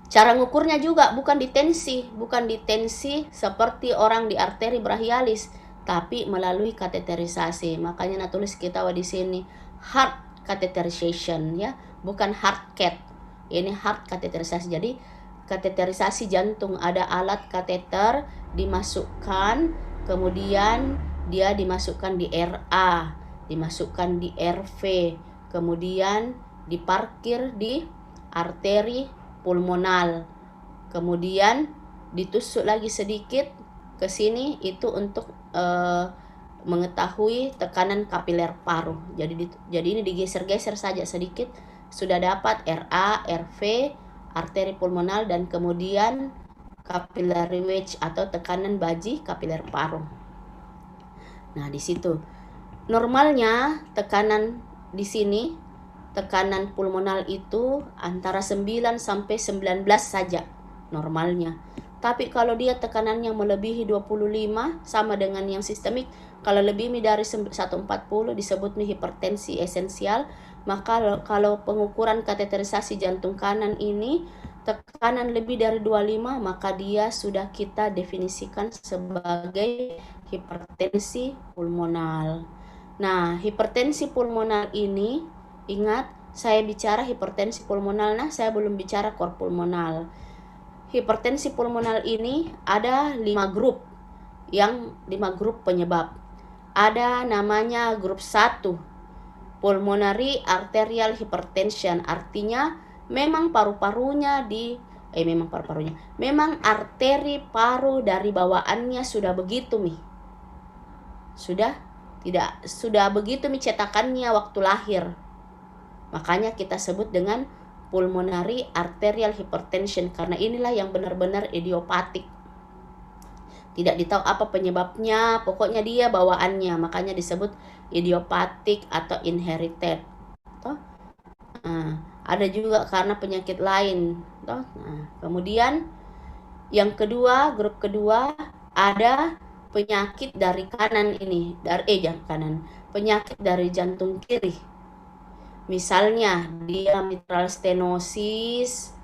cara ngukurnya juga bukan di tensi seperti orang di arteri brachialis, tapi melalui kateterisasi. Makanya nah tulis kita di sini heart catheterization ya, bukan heart cath. Ini heart catheterisasi. Jadi kateterisasi jantung, ada alat kateter dimasukkan, kemudian dia dimasukkan di RA, dimasukkan di RV, kemudian diparkir di arteri pulmonal, kemudian ditusuk lagi sedikit ke sini itu untuk mengetahui tekanan kapiler paru. Jadi ini digeser-geser saja sedikit, sudah dapat RA, RV, arteri pulmonal, dan kemudian capillary wedge atau tekanan baji kapiler paru. Nah, di situ normalnya tekanan di sini, tekanan pulmonal itu antara 9 sampai 19 saja normalnya. Tapi kalau dia tekanannya melebihi 25 sama dengan yang sistemik, kalau lebih dari 140 disebut hipertensi esensial. Maka kalau pengukuran kateterisasi jantung kanan ini tekanan lebih dari 25, maka dia sudah kita definisikan sebagai hipertensi pulmonal. Nah, hipertensi pulmonal ini, ingat saya bicara hipertensi pulmonal, nah saya belum bicara kor pulmonal. Hipertensi pulmonal ini ada 5 grup, 5 grup penyebab. Ada namanya grup 1, pulmonary arterial hypertension, artinya memang memang arteri paru dari bawaannya sudah begitu sudah begitu cetakannya waktu lahir. Makanya kita sebut dengan pulmonary arterial hypertension, karena inilah yang benar-benar idiopatik. Tidak ditahu apa penyebabnya, pokoknya dia bawaannya, makanya disebut idiopatik atau inherited. Ada juga karena penyakit lain. Nah, kemudian yang kedua, grup kedua, ada penyakit dari kanan ini, penyakit dari jantung kiri. Misalnya diametral stenosis,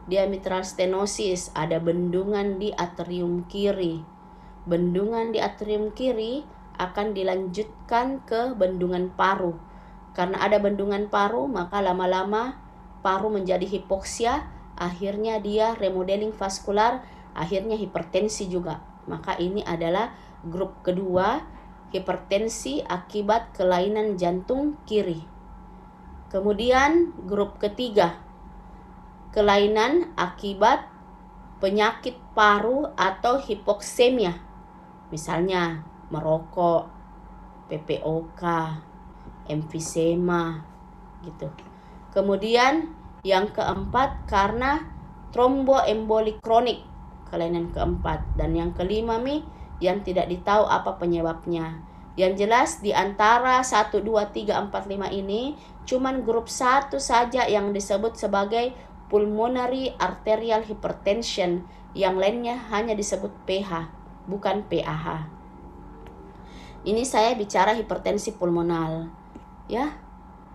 diametral stenosis, ada bendungan di atrium kiri. Bendungan di atrium kiri akan dilanjutkan ke bendungan paru. Karena ada bendungan paru, maka lama-lama paru menjadi hipoksia, akhirnya dia remodeling vaskular, akhirnya hipertensi juga. Maka ini adalah grup kedua, hipertensi akibat kelainan jantung kiri. Kemudian grup ketiga, kelainan akibat penyakit paru atau hipoksemia. Misalnya merokok, PPOK, emfisema gitu. Kemudian yang keempat karena tromboemboli kronik, kelainan keempat. Dan yang kelima yang tidak ditahu apa penyebabnya. Yang jelas di antara 1, 2, 3, 4, 5 ini cuman grup 1 saja yang disebut sebagai pulmonary arterial hypertension. Yang lainnya hanya disebut PH, bukan PAH. Ini saya bicara hipertensi pulmonal, ya.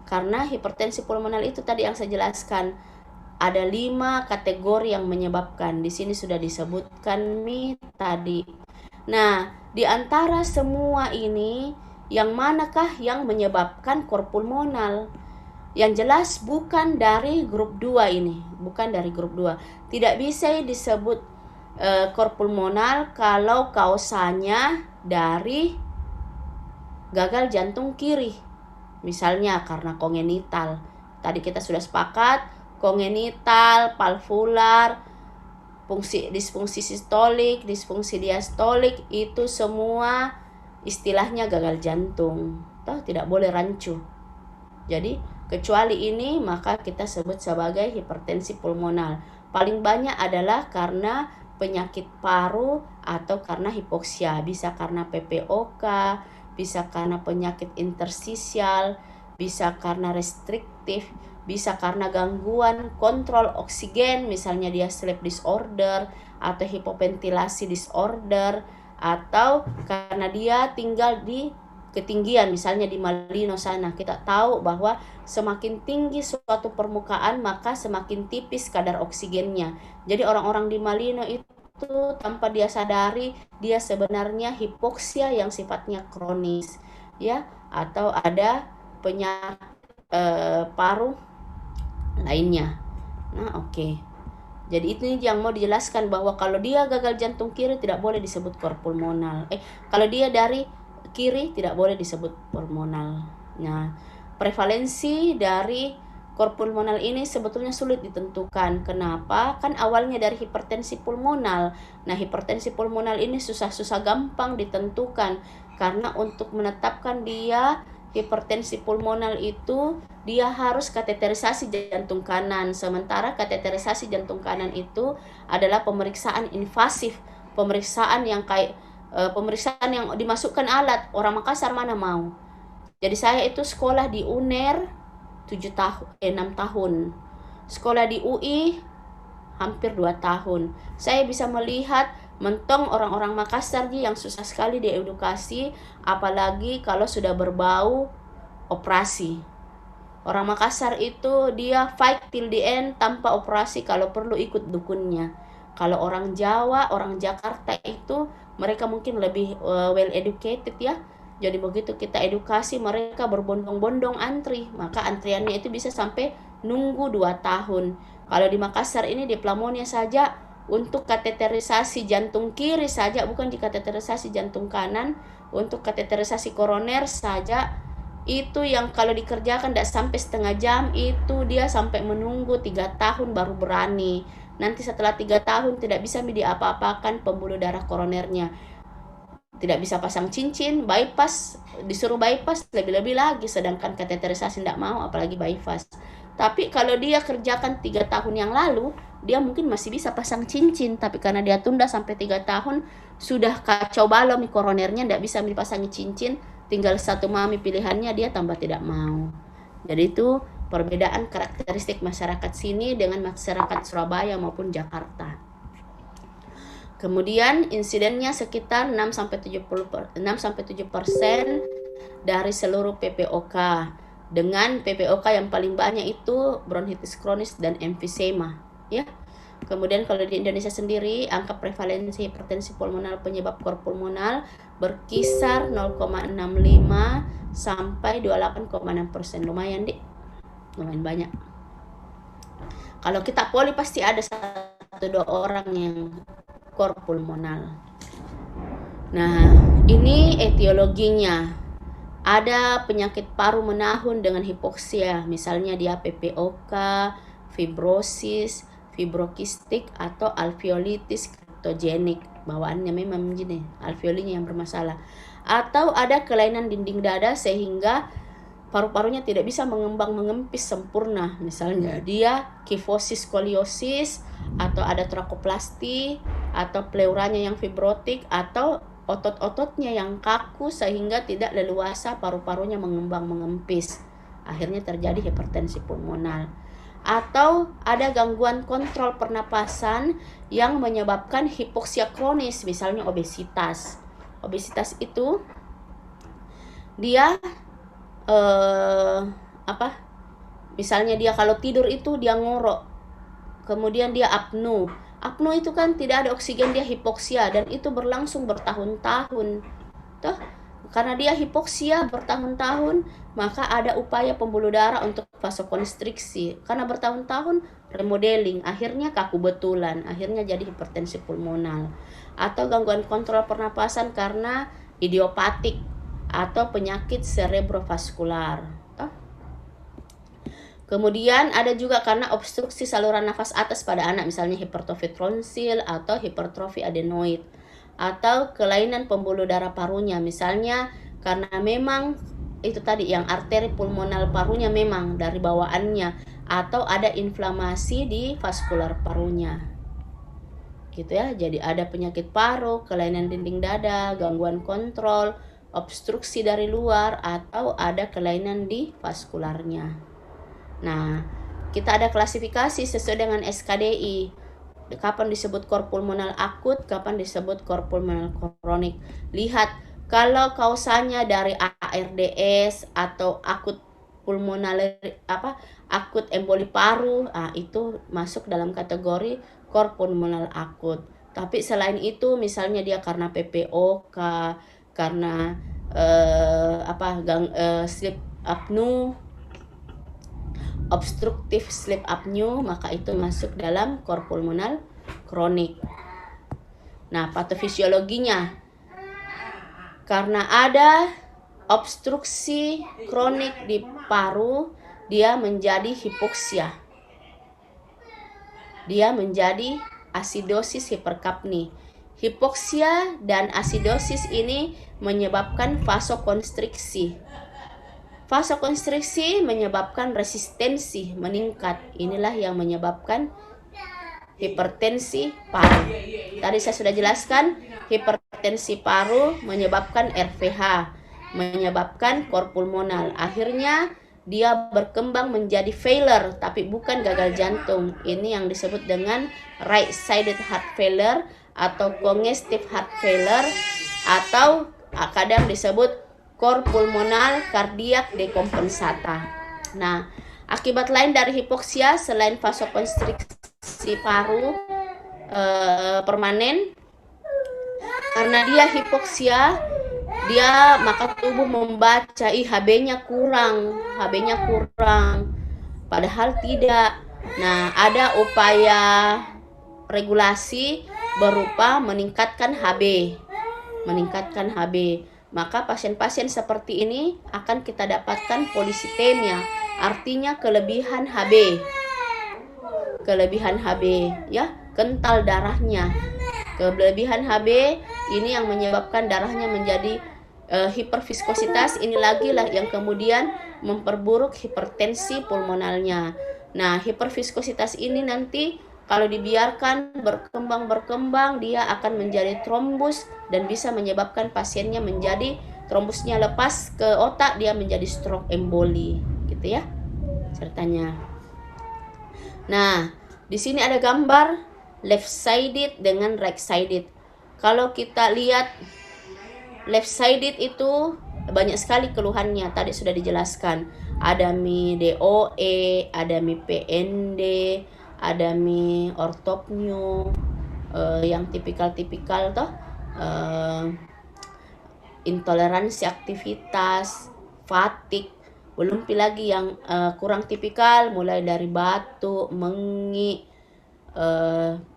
Karena hipertensi pulmonal itu tadi yang saya jelaskan, ada 5 kategori yang menyebabkan. Di sini sudah disebutkan tadi. Nah, di antara semua ini, yang manakah yang menyebabkan kor pulmonal? Yang jelas bukan dari grup 2 ini, bukan dari grup 2. Tidak bisa disebut kor pulmonal kalau kausanya dari gagal jantung kiri. Misalnya karena kongenital. Tadi kita sudah sepakat, kongenital, valvular, disfungsi sistolik, disfungsi diastolik, itu semua istilahnya gagal jantung. Tidak boleh rancu. Jadi kecuali ini maka kita sebut sebagai hipertensi pulmonal. Paling banyak adalah karena penyakit paru atau karena hipoksia. Bisa karena PPOK, bisa karena penyakit interstisial, bisa karena restriktif, bisa karena gangguan kontrol oksigen, misalnya dia sleep disorder atau hipoventilasi disorder, atau karena dia tinggal di ketinggian, misalnya di Malino sana. Kita tahu bahwa semakin tinggi suatu permukaan maka semakin tipis kadar oksigennya. Jadi orang-orang di Malino itu tanpa dia sadari dia sebenarnya hipoksia yang sifatnya kronis, ya, atau ada penyakit paru lainnya. Nah, oke. Jadi itu yang mau dijelaskan, bahwa kalau dia gagal jantung kiri tidak boleh disebut kor pulmonal. Kalau dia dari kiri tidak boleh disebut pulmonal. Nah, prevalensi dari kor pulmonal ini sebetulnya sulit ditentukan. Kenapa? Kan awalnya dari hipertensi pulmonal. Nah, hipertensi pulmonal ini susah-susah gampang ditentukan, karena untuk menetapkan dia hipertensi pulmonal itu dia harus kateterisasi jantung kanan. Sementara kateterisasi jantung kanan itu adalah pemeriksaan invasif, pemeriksaan yang pemeriksaan yang dimasukkan alat. Orang Makassar mana mau? Jadi saya itu sekolah di UNER 6 tahun. Sekolah di UI hampir 2 tahun. Saya bisa melihat mentong orang-orang Makassar yang susah sekali diedukasi, apalagi kalau sudah berbau operasi. Orang Makassar itu dia fight till the end tanpa operasi, kalau perlu ikut dukunnya. Kalau orang Jawa, orang Jakarta itu mereka mungkin lebih well educated ya. Jadi begitu kita edukasi, mereka berbondong-bondong antri, maka antriannya itu bisa sampai nunggu 2 tahun. Kalau di Makassar ini di Plamonia saja untuk kateterisasi jantung kiri saja, bukan di kateterisasi jantung kanan, untuk kateterisasi koroner saja itu yang kalau dikerjakan tidak sampai setengah jam, itu dia sampai menunggu 3 tahun baru berani. Nanti setelah 3 tahun tidak bisa diapa-apakan pembuluh darah koronernya, tidak bisa pasang cincin, bypass, disuruh bypass lebih-lebih lagi, sedangkan kateterisasi tidak mau, apalagi bypass. Tapi kalau dia kerjakan 3 tahun yang lalu, dia mungkin masih bisa pasang cincin, tapi karena dia tunda sampai 3 tahun, sudah kacau balau koronernya, tidak bisa dipasangi cincin, tinggal satu mami pilihannya, dia tambah tidak mau. Jadi itu perbedaan karakteristik masyarakat sini dengan masyarakat Surabaya maupun Jakarta. Kemudian insidennya sekitar 6-7% dari seluruh PPOK. Dengan PPOK yang paling banyak itu bronkitis kronis dan emfisema, ya. Kemudian kalau di Indonesia sendiri, angka prevalensi hipertensi pulmonal penyebab kor pulmonal berkisar 0,65 sampai 28,6%. Lumayan, Dik. Lumayan banyak. Kalau kita poli pasti ada 1-2 orang yang kor pulmonal. Nah, ini etiologinya. Ada penyakit paru menahun dengan hipoksia, misalnya dia PPOK, fibrosis, fibrokistik, atau alveolitis kriptogenik. Bawaannya memang gini, alveolinya yang bermasalah. Atau ada kelainan dinding dada sehingga paru-parunya tidak bisa mengembang mengempis sempurna, misalnya dia kifosis skoliosis, atau ada trakoplasti, atau pleuranya yang fibrotik, atau otot-ototnya yang kaku sehingga tidak leluasa paru-parunya mengembang mengempis, akhirnya terjadi hipertensi pulmonal. Atau ada gangguan kontrol pernapasan yang menyebabkan hipoksia kronis, misalnya obesitas. Obesitas itu dia misalnya dia kalau tidur itu dia ngorok, kemudian dia apnu. Apnu itu kan tidak ada oksigen, dia hipoksia, dan itu berlangsung bertahun-tahun. Toh, karena dia hipoksia bertahun-tahun, maka ada upaya pembuluh darah untuk vasokonstriksi. Karena bertahun-tahun remodeling, akhirnya kaku betulan, akhirnya jadi hipertensi pulmonal. Atau gangguan kontrol pernapasan karena idiopatik atau penyakit cerebrovaskular. Kemudian ada juga karena obstruksi saluran nafas atas pada anak, misalnya hipertrofi tonsil atau hipertrofi adenoid. Atau kelainan pembuluh darah parunya, misalnya karena memang itu tadi yang arteri pulmonal parunya memang dari bawaannya, atau ada inflamasi di vaskular parunya. Gitu ya. Jadi ada penyakit paru, kelainan dinding dada, gangguan kontrol, obstruksi dari luar, atau ada kelainan di vaskularnya. Nah, kita ada klasifikasi sesuai dengan SKDI. Kapan disebut kor pulmonal akut, kapan disebut kor pulmonal kronik. Lihat, kalau kausanya dari ARDS atau akut pulmonal akut emboli paru, itu masuk dalam kategori kor pulmonal akut. Tapi selain itu, misalnya dia karena PPOK, karena sleep apnea, obstruktif sleep apnea, maka itu masuk dalam kor pulmonal kronik. Nah, patofisiologinya, karena ada obstruksi kronik di paru, dia menjadi hipoksia, dia menjadi asidosis hiperkapni. Hipoksia dan asidosis ini menyebabkan vasokonstriksi. Vasokonstriksi menyebabkan resistensi meningkat. Inilah yang menyebabkan hipertensi paru. Tadi saya sudah jelaskan, hipertensi paru menyebabkan RVH, menyebabkan kor pulmonal. Akhirnya dia berkembang menjadi failure, tapi bukan gagal jantung. Ini yang disebut dengan right sided heart failure atau congestive heart failure, atau kadang disebut cor pulmonal cardiac decompensata. Nah, akibat lain dari hipoksia selain vasokonstriksi paru permanen, karena dia hipoksia, maka tubuh membaca HB-nya kurang, padahal tidak. Nah, ada upaya regulasi berupa meningkatkan HB. Maka pasien-pasien seperti ini akan kita dapatkan polisitemia, artinya kelebihan HB, ya, kental darahnya. Kelebihan HB ini yang menyebabkan darahnya menjadi hiperviskositas. Ini lagi lah yang kemudian memperburuk hipertensi pulmonalnya. Nah, hiperviskositas ini nanti kalau dibiarkan berkembang, dia akan menjadi trombus dan bisa menyebabkan pasiennya menjadi trombusnya lepas ke otak, dia menjadi stroke emboli, gitu ya ceritanya. Nah, di sini ada gambar left sided dengan right sided. Kalau kita lihat left sided itu banyak sekali keluhannya, tadi sudah dijelaskan. Ada mi DOE, ada mi PND, ada mi ortopneu, yang tipikal toh, intoleransi aktivitas, fatigue. Belum lagi yang kurang tipikal, mulai dari batuk, mengi,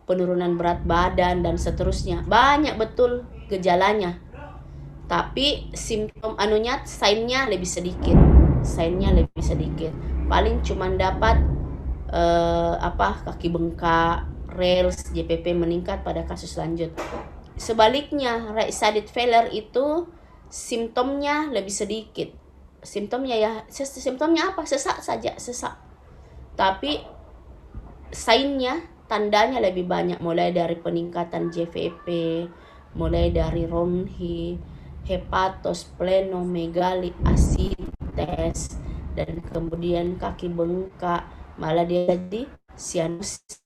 penurunan berat badan dan seterusnya. Banyak betul gejalanya, tapi simptom sign-nya lebih sedikit. Paling cuman dapat kaki bengkak, Rales, JPP meningkat pada kasus lanjut. Sebaliknya, right sided failure itu simptomnya lebih sedikit. Simptomnya apa? Sesak saja. Tapi sign-nya, tandanya lebih banyak, mulai dari peningkatan JVP, mulai dari ronhi, hepatosplenomegali, asites, dan kemudian kaki bengkak, malah dia jadi sianosis.